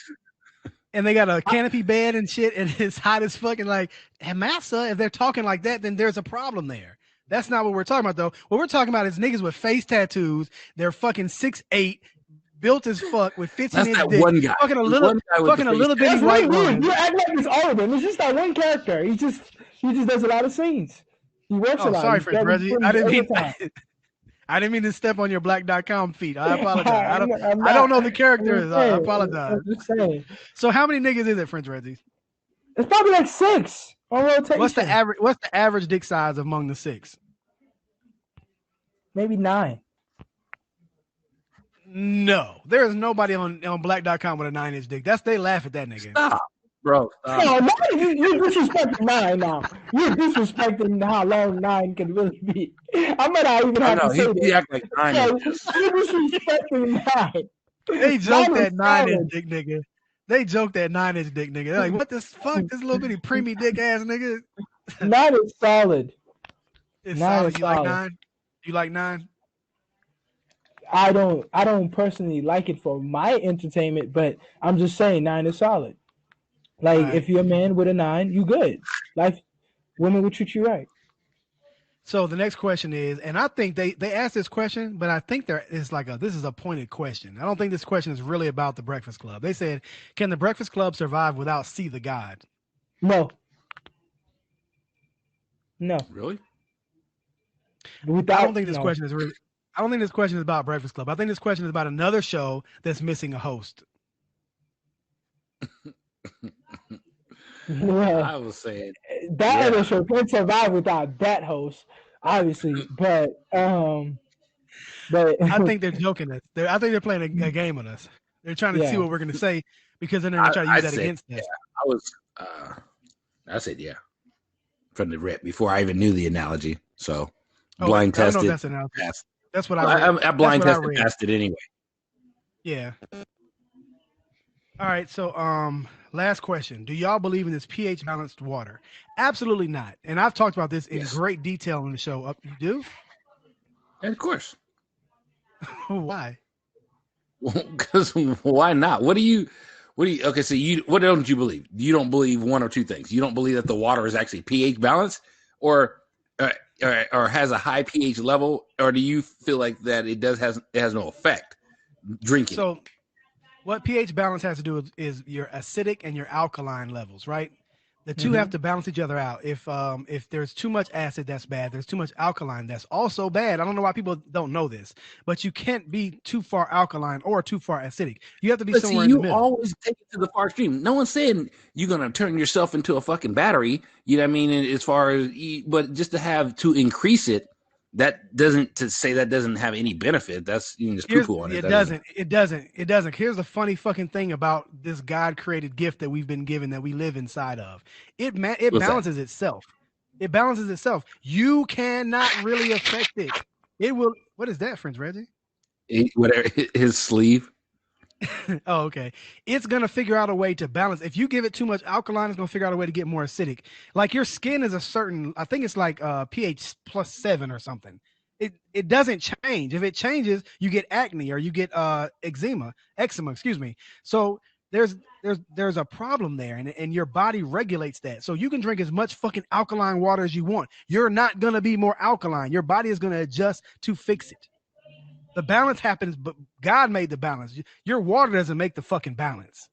[SPEAKER 1] And they got a canopy bed and shit, and it's hot as fucking like, and massa, if they're talking like that, then there's a problem there. That's not what we're talking about, though. What we're talking about is niggas with face tattoos. They're fucking 6'8", built as fuck with 15-inch dick.
[SPEAKER 3] One guy.
[SPEAKER 1] Fucking a little bitty white woman.
[SPEAKER 4] You act like it's all of them. It's just that one character. He just does a lot of scenes. He works a lot.
[SPEAKER 1] Sorry, French Reggie. I didn't mean to step on your black.com feet. I apologize. I don't know the characters. I apologize. So how many niggas is it, French Reggie?
[SPEAKER 4] It's probably like 6 on rotation.
[SPEAKER 1] What's the average dick size among the 6?
[SPEAKER 4] Maybe 9.
[SPEAKER 1] No. There is nobody on black.com with a 9-inch dick. They laugh at that nigga.
[SPEAKER 3] Stop. Bro,
[SPEAKER 4] no, you're disrespecting 9 now. You're disrespecting how long 9 can really be. I might not even have to say that.
[SPEAKER 3] He act like 9 inches.
[SPEAKER 4] You're disrespecting 9.
[SPEAKER 1] They joke that 9-inch dick nigga. They joke that 9-inch dick nigga. They're like, what the fuck? This little bitty preemie dick ass nigga.
[SPEAKER 4] 9 is solid.
[SPEAKER 1] It's solid. You like 9? You like 9?
[SPEAKER 4] I don't personally like it for my entertainment, but I'm just saying 9 is solid. Like, if you're a man with a 9, you good. Like, women will treat you right.
[SPEAKER 1] So the next question is, and I think they asked this question, but I think this is a pointed question. I don't think this question is really about the Breakfast Club. They said, can the Breakfast Club survive without C the God?
[SPEAKER 4] No.
[SPEAKER 3] Really?
[SPEAKER 4] Without,
[SPEAKER 1] I don't think this question is really. I don't think this question is about Breakfast Club. I think this question is about another show that's missing a host.
[SPEAKER 4] Yeah.
[SPEAKER 3] I was saying
[SPEAKER 4] that other show can survive without that host, obviously. But
[SPEAKER 1] I think they're joking us. I think they're playing a game on us. They're trying to see what we're going to say because then they're going to try to use that against us.
[SPEAKER 3] I said from the rip before I even knew the analogy. So blind tested.
[SPEAKER 1] I don't know if that's an analogy. That's what I
[SPEAKER 3] blind tested passed it anyway.
[SPEAKER 1] Yeah. All right. So last question. Do y'all believe in this pH balanced water? Absolutely not. And I've talked about this in great detail on the show. You do?
[SPEAKER 3] And of course.
[SPEAKER 1] Why?
[SPEAKER 3] Because why not? What do you okay, so what don't you believe? You don't believe one or two things. You don't believe that the water is actually pH balanced or has a high pH level, or do you feel like that it has no effect drinking?
[SPEAKER 1] So what pH balance has to do with is your acidic and your alkaline levels, right? The two have to balance each other out. If there's too much acid, that's bad. There's too much alkaline, that's also bad. I don't know why people don't know this, but you can't be too far alkaline or too far acidic. You have to be somewhere in the middle.
[SPEAKER 3] You always take it to the far extreme. No one's saying you're gonna turn yourself into a fucking battery. You know what I mean? As far as, but just to increase it, that doesn't have any benefit. That's you can just poo-poo on it.
[SPEAKER 1] It doesn't. Here's the funny fucking thing about this God-created gift that we've been given that we live inside of. It balances itself. It balances itself. You cannot really affect it. It will. What is that, friends, Reggie?
[SPEAKER 3] Whatever his sleeve.
[SPEAKER 1] Oh, okay. It's gonna figure out a way to balance. If you give it too much alkaline, it's gonna figure out a way to get more acidic. Like your skin is a certain, I think it's like pH +7 or something. It doesn't change. If it changes, you get acne or you get eczema, excuse me. So there's a problem there, and your body regulates that. So you can drink as much fucking alkaline water as you want. You're not gonna be more alkaline. Your body is gonna adjust to fix it. The balance happens, but God made the balance. Your water doesn't make the fucking balance.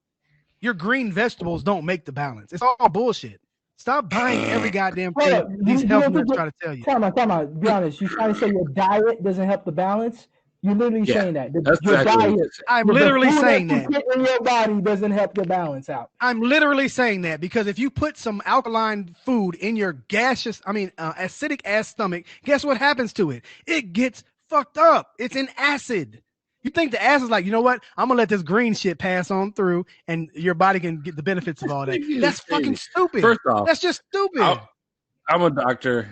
[SPEAKER 1] Your green vegetables don't make the balance. It's all bullshit. Stop buying every goddamn thing these health nerds try to tell you.
[SPEAKER 4] Time out. Be honest. You're trying to say your diet doesn't help the balance? You're literally saying that. Your diet.
[SPEAKER 1] I'm literally saying that.
[SPEAKER 4] In your body doesn't help the balance out.
[SPEAKER 1] I'm literally saying that because if you put some alkaline food in your acidic ass stomach, guess what happens to it? It gets fucked up. It's an acid. You think the acid is like, you know what? I'm gonna let this green shit pass on through, and your body can get the benefits of all that. That's fucking stupid.
[SPEAKER 3] First off,
[SPEAKER 1] that's just stupid.
[SPEAKER 3] I'm a doctor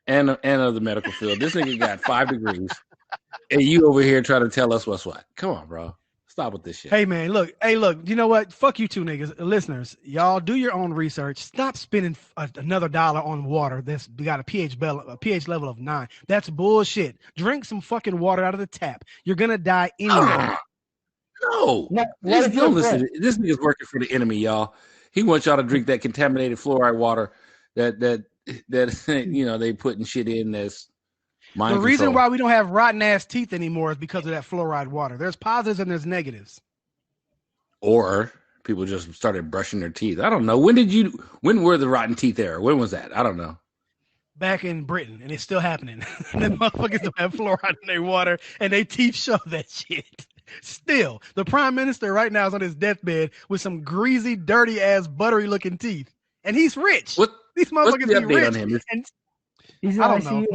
[SPEAKER 3] and of the medical field. This nigga got 5 degrees, and you over here trying to tell us what's what? Come on, bro. Stop with this shit.
[SPEAKER 1] Hey man, look. You know what? Fuck you two niggas, listeners. Y'all do your own research. Stop spending another $1 on water that's got a pH level of 9. That's bullshit. Drink some fucking water out of the tap. You're gonna die anyway.
[SPEAKER 3] No. This nigga's working for the enemy, y'all. He wants y'all to drink that contaminated fluoride water that they putting shit in that's mind control.
[SPEAKER 1] Reason why we don't have rotten ass teeth anymore is because of that fluoride water. There's positives and there's negatives.
[SPEAKER 3] Or people just started brushing their teeth. I don't know. When were the rotten teeth era? When was that? I don't know.
[SPEAKER 1] Back in Britain, and it's still happening. Them motherfuckers don't have fluoride in their water, and they teeth show that shit. Still, the prime minister right now is on his deathbed with some greasy, dirty ass, buttery looking teeth, and he's rich. These motherfuckers be rich. On him? I don't know.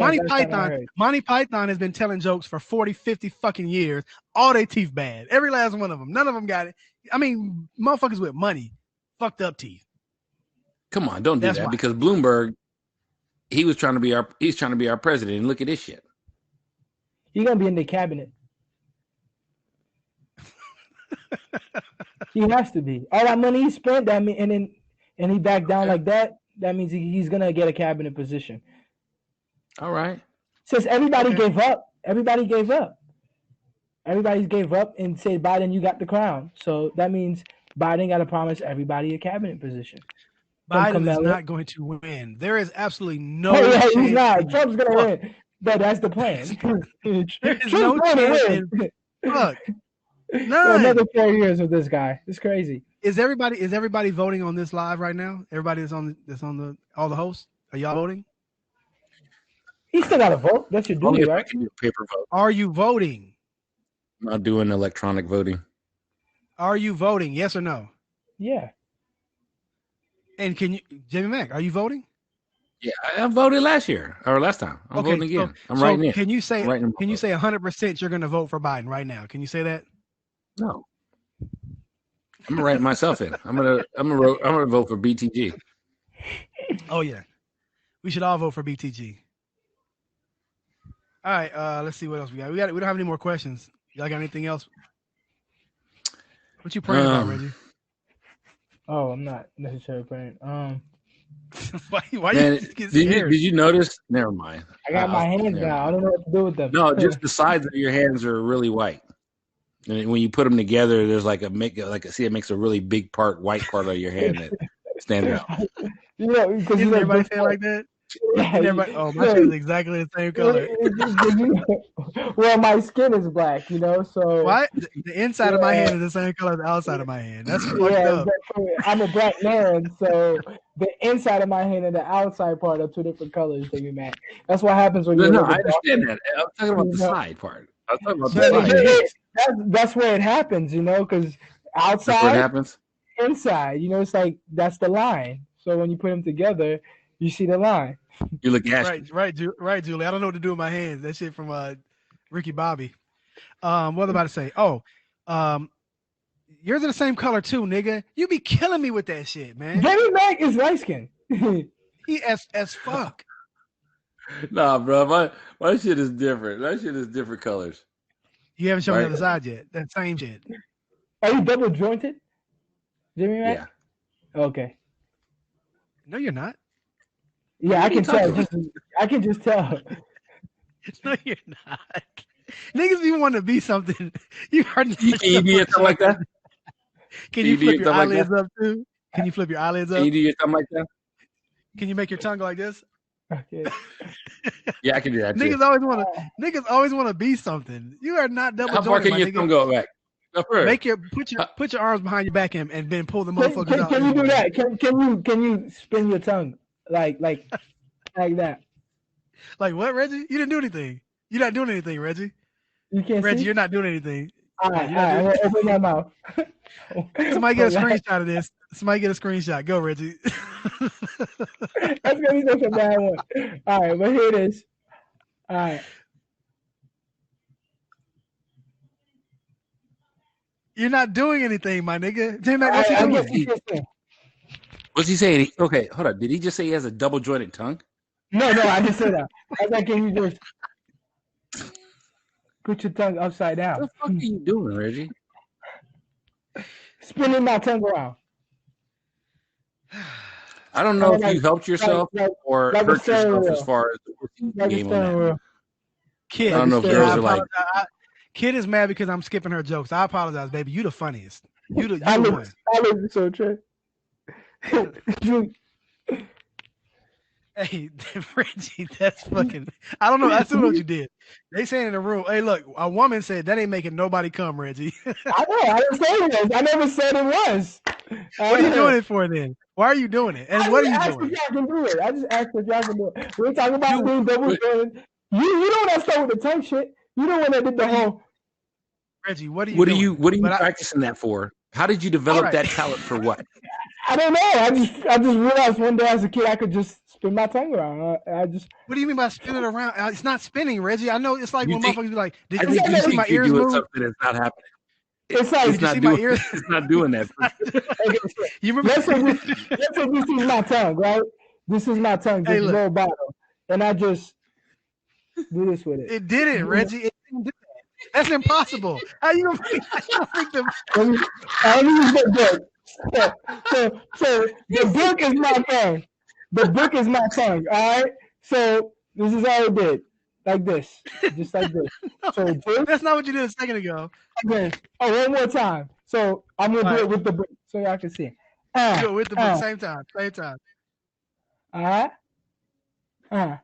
[SPEAKER 1] Monty Python has been telling jokes for 40, 50 fucking years. All their teeth bad. Every last one of them. None of them got it. I mean, motherfuckers with money, fucked up teeth.
[SPEAKER 3] Come on, don't do that. Because Bloomberg, he's trying to be our president, and look at this shit.
[SPEAKER 4] He's gonna be in the cabinet. He has to be. All that money he spent, and he backed down like that. That means he's gonna get a cabinet position.
[SPEAKER 3] All right.
[SPEAKER 4] Since everybody gave up. Everybody gave up and said, Biden, you got the crown. So that means Biden got to promise everybody a cabinet position.
[SPEAKER 1] Biden is
[SPEAKER 4] Kamala.
[SPEAKER 1] not going to win. There is absolutely no
[SPEAKER 4] Oh yeah,
[SPEAKER 1] chance.
[SPEAKER 4] he's not. Trump's gonna
[SPEAKER 1] Fuck.
[SPEAKER 4] win, but that's the plan.
[SPEAKER 1] There is
[SPEAKER 4] Trump's
[SPEAKER 1] no
[SPEAKER 4] going
[SPEAKER 1] chance
[SPEAKER 4] to win.
[SPEAKER 1] Fuck. None.
[SPEAKER 4] Another 4 years with this guy. It's crazy.
[SPEAKER 1] Is everybody voting on this live right now? Everybody that's on the all the hosts. Are y'all voting?
[SPEAKER 4] He still got to vote. That's your
[SPEAKER 3] Only
[SPEAKER 4] duty,
[SPEAKER 3] if I
[SPEAKER 4] right?
[SPEAKER 3] can do a paper vote.
[SPEAKER 1] Are you voting?
[SPEAKER 3] I'm not doing electronic voting.
[SPEAKER 1] Are you voting? Yes or no?
[SPEAKER 4] Yeah.
[SPEAKER 1] And can you, Jimmy Mack? Are you voting?
[SPEAKER 3] Yeah, I voted last year or last time. I'm voting again. I'm writing in.
[SPEAKER 1] Can you say?
[SPEAKER 3] I'm writing in my
[SPEAKER 1] Can you
[SPEAKER 3] vote.
[SPEAKER 1] say 100% you're going to vote for Biden right now? Can you say that?
[SPEAKER 3] No. I'm gonna write myself in. I'm gonna vote for BTG.
[SPEAKER 1] Oh yeah, we should all vote for BTG. All right, let's see what else we got. We don't have any more questions. Y'all got anything else? What you praying about, Reggie?
[SPEAKER 4] Oh, I'm not necessarily praying.
[SPEAKER 1] why
[SPEAKER 3] Man,
[SPEAKER 1] you get scared?
[SPEAKER 3] did you notice? Never mind.
[SPEAKER 4] I got my hands
[SPEAKER 3] never
[SPEAKER 4] now. I
[SPEAKER 3] mind.
[SPEAKER 4] don't know what to do with them.
[SPEAKER 3] No, just the sides of your hands are really white. And when you put them together, there's it makes a really big white part of your hand that stands out.
[SPEAKER 4] You know, because
[SPEAKER 1] Isn't everybody say it like that? Oh, my shit is exactly the same color.
[SPEAKER 4] Well, my skin is black, so
[SPEAKER 1] Why? The inside of my hand is the same color as the outside of my hand. That's fucked up.
[SPEAKER 4] exactly. I'm a black man, so the inside of my hand and the outside part are two different colors, Jimmy Mac. That's what happens when
[SPEAKER 3] No, I understand that. I'm talking about the side part. I'm talking about the side.
[SPEAKER 4] That's where it happens, because
[SPEAKER 3] That's where it
[SPEAKER 4] outside,
[SPEAKER 3] happens.
[SPEAKER 4] inside, it's like that's the line. So when you put them together, you see the line.
[SPEAKER 3] You look ashy.
[SPEAKER 1] Right, Julie. I don't know what to do with my hands. That shit from Ricky Bobby. What was I about to say? Oh, yours are the same color too, nigga. You be killing me with that shit, man.
[SPEAKER 4] Jimmy Mac is light skin.
[SPEAKER 1] He as fuck.
[SPEAKER 3] Nah, bro, my shit is different. That shit is different colors.
[SPEAKER 1] You haven't shown me
[SPEAKER 3] Right.
[SPEAKER 1] the other side yet. That same shit.
[SPEAKER 4] Are you double jointed, Jimmy Mac?
[SPEAKER 3] Yeah.
[SPEAKER 4] Okay.
[SPEAKER 1] No, you're not.
[SPEAKER 4] Yeah, I
[SPEAKER 3] What are you
[SPEAKER 4] can tell.
[SPEAKER 3] talking
[SPEAKER 4] I can just tell.
[SPEAKER 1] No, you're not. Niggas be want to be something. You are not.
[SPEAKER 3] Can you do something like that?
[SPEAKER 1] Can you
[SPEAKER 3] do
[SPEAKER 1] flip your
[SPEAKER 3] something like
[SPEAKER 1] eyelids up too? Can you flip your eyelids
[SPEAKER 3] Can
[SPEAKER 1] up?
[SPEAKER 3] you do something like that?
[SPEAKER 1] Can you make your tongue go like this?
[SPEAKER 4] Okay.
[SPEAKER 3] Yeah, I can do that too.
[SPEAKER 1] Niggas always want to be something. You are not double
[SPEAKER 3] How far
[SPEAKER 1] jointed,
[SPEAKER 3] can
[SPEAKER 1] my
[SPEAKER 3] your
[SPEAKER 1] nigga.
[SPEAKER 3] thumb go back? Go first.
[SPEAKER 1] Put your arms behind your back and then pull the motherfuckers out.
[SPEAKER 4] Can you do that? Can you spin your tongue like that?
[SPEAKER 1] Like what, Reggie? You didn't do anything. You're not doing anything, Reggie.
[SPEAKER 4] You can't
[SPEAKER 1] Reggie,
[SPEAKER 4] see.
[SPEAKER 1] you're not doing anything.
[SPEAKER 4] All right,
[SPEAKER 1] you're not
[SPEAKER 4] I'm gonna open my mouth.
[SPEAKER 1] Somebody get a screenshot of this. Somebody get a screenshot. Go, Reggie.
[SPEAKER 4] That's gonna be such a bad one. All right, but here it is. All right.
[SPEAKER 1] You're not doing anything, my nigga. Jim,
[SPEAKER 4] All
[SPEAKER 1] what's
[SPEAKER 4] right, I
[SPEAKER 1] he
[SPEAKER 4] guess
[SPEAKER 1] doing?
[SPEAKER 4] you can see.
[SPEAKER 3] What's he saying? Okay, hold on. Did he just say he has a double jointed tongue?
[SPEAKER 4] No, I didn't say that. I was like, can you just put your tongue upside
[SPEAKER 3] What
[SPEAKER 4] down?
[SPEAKER 3] the fuck are you doing, Reggie?
[SPEAKER 4] Spinning my tongue around.
[SPEAKER 3] I don't know if
[SPEAKER 4] Like-
[SPEAKER 3] you helped yourself
[SPEAKER 4] like-
[SPEAKER 3] or
[SPEAKER 4] like a
[SPEAKER 3] hurt yourself
[SPEAKER 4] steering
[SPEAKER 3] as far as the
[SPEAKER 4] Like a
[SPEAKER 3] game on that.
[SPEAKER 4] steering wheel.
[SPEAKER 1] Kid,
[SPEAKER 3] I don't know if
[SPEAKER 1] I
[SPEAKER 3] girls are like,
[SPEAKER 1] apologize. Kid is mad because I'm skipping her jokes. I apologize, baby. You the funniest. You the
[SPEAKER 4] I
[SPEAKER 1] one.
[SPEAKER 4] look so true.
[SPEAKER 1] Hey, Reggie, that's fucking. I don't know. I still know what you did. They saying in the room, hey, look, a woman said that ain't making nobody come, Reggie.
[SPEAKER 4] I know. I didn't say it was. I never said it was.
[SPEAKER 1] What are you doing it for then? Why are you doing it? And what are you doing?
[SPEAKER 4] If y'all can do it. I just asked if y'all can do it. We're talking about doing double jointed. You don't want to start with the tongue shit. You don't want to do the whole.
[SPEAKER 1] Reggie, what are you
[SPEAKER 3] what are
[SPEAKER 1] doing?
[SPEAKER 3] you
[SPEAKER 1] But I-
[SPEAKER 3] practicing that for? How did you develop
[SPEAKER 1] Alright.
[SPEAKER 3] that talent for what?
[SPEAKER 4] I don't know. I just realized one day as a kid I could just spin my tongue around. I just.
[SPEAKER 1] What do you mean by spinning around? It's not spinning, Reggie. I know it's like
[SPEAKER 3] You
[SPEAKER 1] when
[SPEAKER 3] think-
[SPEAKER 1] motherfuckers be like,
[SPEAKER 3] I
[SPEAKER 1] did
[SPEAKER 3] think
[SPEAKER 1] you see my
[SPEAKER 3] you're
[SPEAKER 1] ears
[SPEAKER 3] doing
[SPEAKER 1] move?
[SPEAKER 3] something that's not happening.
[SPEAKER 4] It's like
[SPEAKER 3] It's
[SPEAKER 1] you
[SPEAKER 3] not
[SPEAKER 1] see my
[SPEAKER 3] doing.
[SPEAKER 1] ears?
[SPEAKER 3] It's not doing that.
[SPEAKER 4] okay,
[SPEAKER 1] You remember?
[SPEAKER 4] let's say this is my tongue, right? This is my tongue,
[SPEAKER 1] Hey,
[SPEAKER 4] this
[SPEAKER 1] look.
[SPEAKER 4] lower bottom, and I just do this with it.
[SPEAKER 1] It didn't, Reggie. It didn't do that. That's impossible. How you gonna think the
[SPEAKER 4] Let me use the book. So the book is my tongue. The book is my tongue. All right. So this is how it did, like this, just like this. So this,
[SPEAKER 1] That's not what you did a second ago.
[SPEAKER 4] this. Oh, one more time. So I'm gonna do
[SPEAKER 1] All
[SPEAKER 4] it
[SPEAKER 1] right.
[SPEAKER 4] with the book so y'all can see.
[SPEAKER 1] Do it with the book. Same time. Same time.
[SPEAKER 4] All right.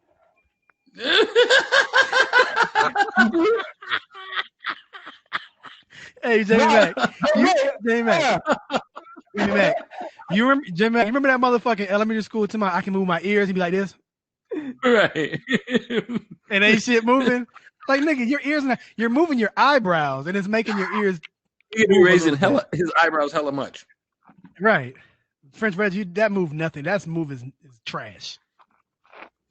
[SPEAKER 1] Hey, Jamie Mack. Jamie Mack. Jamie Mack. You remember, Jamie Mack, you remember that motherfucking elementary school to I can move my ears and be like this?
[SPEAKER 3] Right.
[SPEAKER 1] And ain't shit moving. Like, nigga, your ears, you're moving your eyebrows and it's making your ears.
[SPEAKER 3] He'd be raising his eyebrows hella much.
[SPEAKER 1] Right. French Reggie, that move nothing. That move is trash.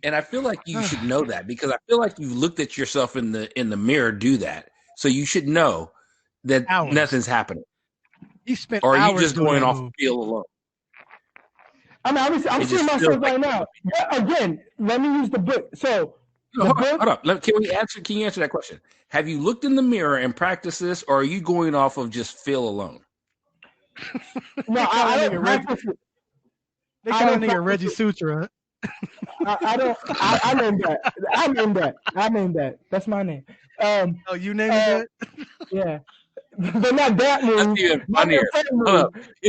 [SPEAKER 3] And I feel like you should know that because I feel like you've looked at yourself in the mirror do that. So you should know that nothing's happening.
[SPEAKER 1] You spent
[SPEAKER 3] or are
[SPEAKER 1] hours
[SPEAKER 3] you just going off the feel alone?
[SPEAKER 4] I mean, I'm seeing myself right now. Again, let me use the book. So
[SPEAKER 3] hold up. Can you answer that question? Have you looked in the mirror and practiced this, or are you going off of just feel alone?
[SPEAKER 4] No, I don't practice it.
[SPEAKER 1] They call that nigga Reggie Sutra.
[SPEAKER 4] I don't. I named that. I named that. That's my name.
[SPEAKER 1] Oh, you named it?
[SPEAKER 4] Yeah. But not that move.
[SPEAKER 3] That's even funnier.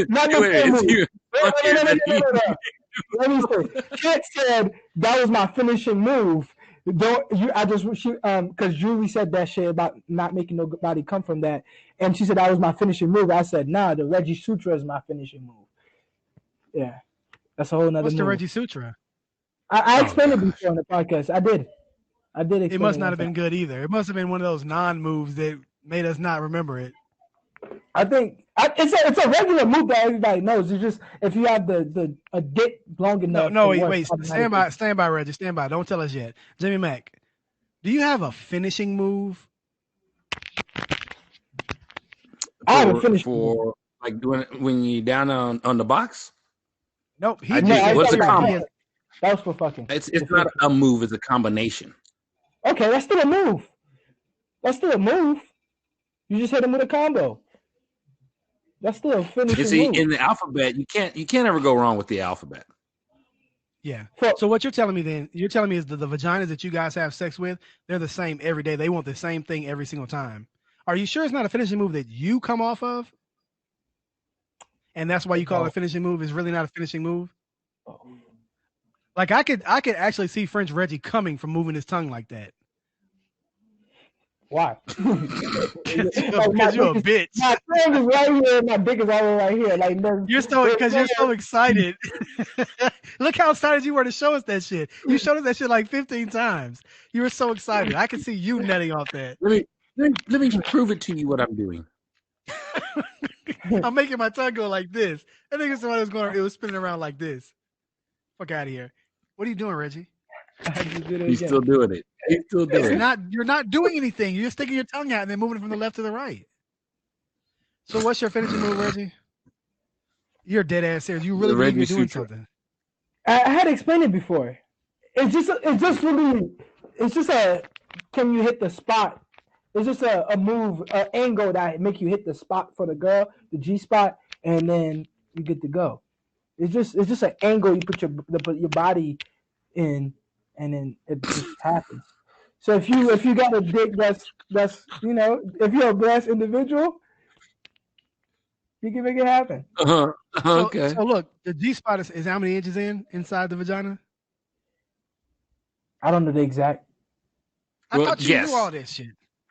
[SPEAKER 3] Not
[SPEAKER 4] the move. Let me say. Kit said that was my finishing move. Because Julie said that shit about not making nobody come from that, and she said that was my finishing move. I said, nah, the Reggie Sutra is my finishing move. Yeah, that's a whole nother.
[SPEAKER 1] What's
[SPEAKER 4] move.
[SPEAKER 1] the Reggie Sutra?
[SPEAKER 4] I explained it before on the podcast. I did.
[SPEAKER 1] It must not have been good either. It must have been one of those non-moves that made us not remember it.
[SPEAKER 4] I think it's a regular move that everybody knows. It's just if you have a dick long enough.
[SPEAKER 1] No, wait. Stand by, Reggie. Stand by. Don't tell us yet. Jamie Mack, do you have a finishing move?
[SPEAKER 4] I have a finishing
[SPEAKER 3] move. Like when you're down on the box?
[SPEAKER 1] Nope.
[SPEAKER 3] What's a combo?
[SPEAKER 4] That was for fucking.
[SPEAKER 3] It's not a move. It's a combination.
[SPEAKER 4] Okay, that's still a move. You just hit him with a combo. That's still a finishing move.
[SPEAKER 3] In the alphabet, you can't ever go wrong with the alphabet.
[SPEAKER 1] Yeah. So what you're telling me then? You're telling me is the vaginas that you guys have sex with, they're the same every day. They want the same thing every single time. Are you sure it's not a finishing move that you come off of? And that's why you call it a finishing move? Is really not a finishing move? Like I could actually see French Reggie coming from moving his tongue like that.
[SPEAKER 4] Why?
[SPEAKER 1] Because you're a bitch.
[SPEAKER 4] My tongue is right here. My dick is all the way right here. Like
[SPEAKER 1] you're so excited. Look how excited you were to show us that shit. You showed us that shit like 15 times. You were so excited. I can see you netting off that.
[SPEAKER 3] Let me prove it to you what I'm doing.
[SPEAKER 1] I'm making my tongue go like this. I think it's somebody it was spinning around like this. Fuck out of here. What are you doing, Reggie?
[SPEAKER 3] He's still doing it. He's still doing it.
[SPEAKER 1] You're not doing anything. You're just sticking your tongue out and then moving it from the left to the right. So what's your finishing move, Reggie? You're dead ass serious. You really believe you're doing something.
[SPEAKER 4] I had explained it before. It's just a can you hit the spot? It's just a move, an angle that make you hit the spot for the girl, the G spot, and then you get to go. It's just an angle you put your body in, and then it just happens. So if you got a dick that's if you're a blessed individual, you can make it happen.
[SPEAKER 3] Okay.
[SPEAKER 1] So look, the G spot is how many inches inside the vagina?
[SPEAKER 4] I don't know the exact.
[SPEAKER 1] I thought you knew all this shit.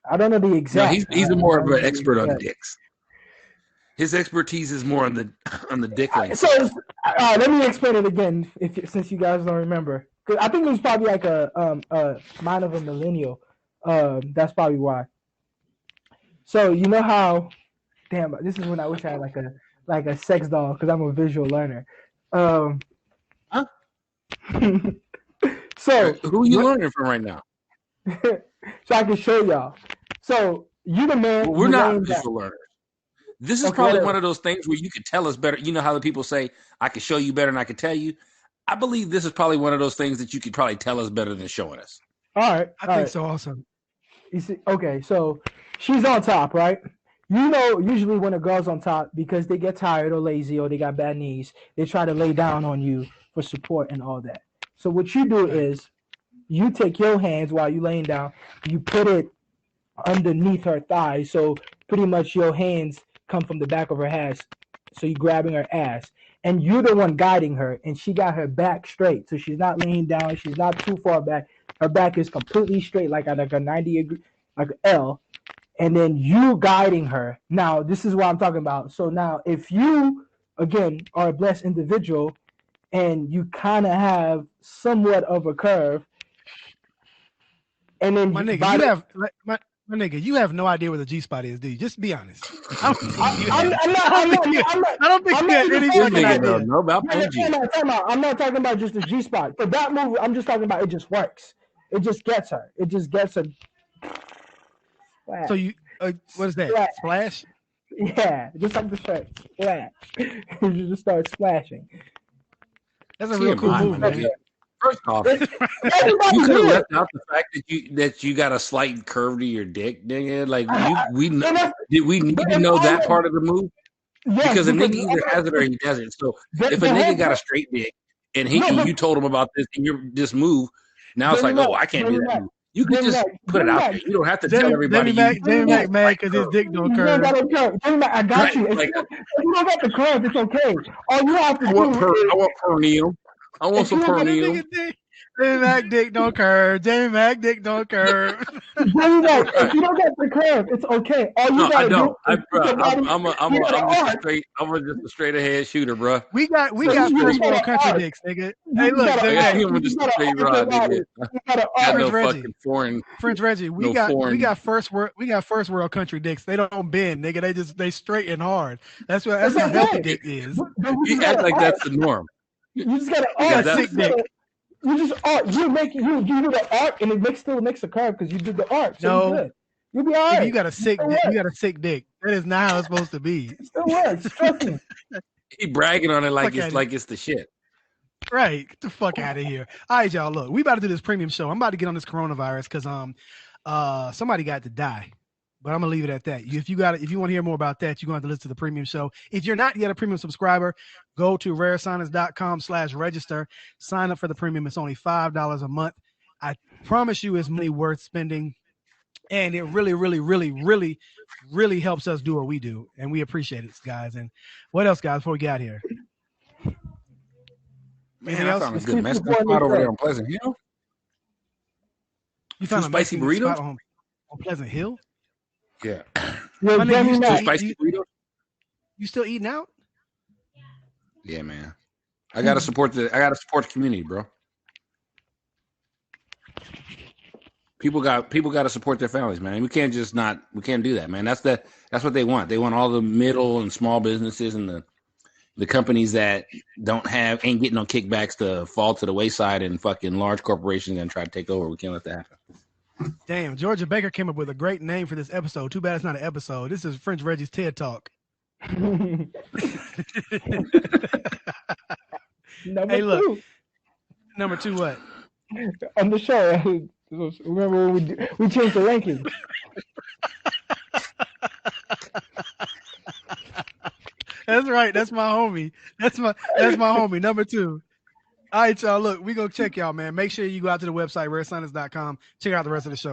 [SPEAKER 4] I don't know the exact.
[SPEAKER 3] No, he's more of an expert on dicks. His expertise is more on the dick length.
[SPEAKER 4] So let me explain it again, since you guys don't remember. Because I think it was probably like a mind of a millennial. That's probably why. So you know how? Damn, this is when I wish I had like a sex doll because I'm a visual learner. So
[SPEAKER 3] who are you learning from right now?
[SPEAKER 4] So I can show y'all. So you the man.
[SPEAKER 3] Well, we're not visual learners. This is probably one of those things where you could tell us better. You know how the people say, I can show you better than I can tell you? I believe this is probably one of those things that you could probably tell us better than showing us.
[SPEAKER 4] All right.
[SPEAKER 1] I think so also.
[SPEAKER 4] You see, okay, so she's on top, right? You know, usually when a girl's on top, because they get tired or lazy or they got bad knees, they try to lay down on you for support and all that. So what you do is you take your hands while you're laying down, you put it underneath her thighs. So pretty much your hands come from the back of her ass. So you're grabbing her ass. and you're the one guiding her, and she got her back straight, so she's not laying down, she's not too far back, her back is completely straight, like a 90 degree, like an L, and then you guiding her. Now, this is what I'm talking about. So now, if you again are a blessed individual, and you kind of have somewhat of a curve, and then
[SPEAKER 1] My nigga, you have no idea where the G spot is, do you? Just be honest. I don't think you have any fucking idea.
[SPEAKER 3] Know about
[SPEAKER 4] I'm not talking about just the G spot. For that movie, I'm just talking about it just works. It just gets her. It just gets her. Splash.
[SPEAKER 1] So you, what is that? Splash?
[SPEAKER 4] Yeah, just like the shirt. Splash. You just start splashing.
[SPEAKER 1] That's a real cool movie, man.
[SPEAKER 3] First off, you could have left out the fact that you got a slight curve to your dick, nigga. Like did we need to know that part of the move?
[SPEAKER 4] Yes,
[SPEAKER 3] because a nigga either has it or he doesn't. So if a nigga got a straight dick and you told him about this and you're this move, now it's like, oh, I can't do that move. You can just put it out there. You don't have to tell everybody.
[SPEAKER 1] Jamie Mac mad because his dick don't curve.
[SPEAKER 4] I got you. If you don't got the curve, it's okay. All you have to do.
[SPEAKER 3] I want perineum. I want some perineum.
[SPEAKER 1] Jamie Mac dick don't curve. Jamie Mac dick don't curve.
[SPEAKER 4] Jamie Mac, if you don't get the curve, it's okay. All you gotta do.
[SPEAKER 3] I'm just a straight ahead shooter, bro.
[SPEAKER 1] We got first world country dicks, nigga. Hey, look, French Reggie. We got first world country dicks. They don't bend, nigga. They straight and hard. That's how healthy dick is.
[SPEAKER 3] You act like that's the norm.
[SPEAKER 4] You just gotta arc. Sick dick. You just arc. You do the arc, and it still makes a curve because you did the arc. So no, you'll be all right.
[SPEAKER 1] You got a sick dick. You got a sick dick. That is not how it's supposed to be.
[SPEAKER 4] It still works. Trust me.
[SPEAKER 3] He bragging on it like it's the shit.
[SPEAKER 1] Right. Get the fuck out of here. All right, y'all. Look, we about to do this premium show. I'm about to get on this coronavirus because somebody got to die. But I'm gonna leave it at that. If you want to hear more about that, you're gonna have to listen to the premium show. If you're not yet a premium subscriber, go to rarescience.com/register. Sign up for the premium. It's only $5 a month. I promise you, it's money worth spending, and it really, really, really, really, really helps us do what we do, and we appreciate it, guys. And what else, guys? Before we get out here,
[SPEAKER 3] man, I found a good Mexican spot over there on Pleasant Hill.
[SPEAKER 1] You found a
[SPEAKER 3] spicy burrito
[SPEAKER 1] on Pleasant Hill.
[SPEAKER 3] Yeah.
[SPEAKER 1] Spicy burritos. You still eating out?
[SPEAKER 3] Yeah, man. I gotta support the community, bro. People got to support their families, man. We can't do that, man. That's what they want. They want all the middle and small businesses and the companies that ain't getting no kickbacks to fall to the wayside, and fucking large corporations gonna try to take over. We can't let that happen.
[SPEAKER 1] Damn, Georgia Baker came up with a great name for this episode. Too bad it's not an episode. This is French Reggie's TED Talk.
[SPEAKER 4] Hey,
[SPEAKER 1] look. Number 2 what?
[SPEAKER 4] On the show. Remember when we changed the ranking.
[SPEAKER 1] That's right. That's my homie. That's my homie. Number 2. All right, y'all. Look, we gonna check y'all, man. Make sure you go out to the website, rarescience.com. Check out the rest of the show.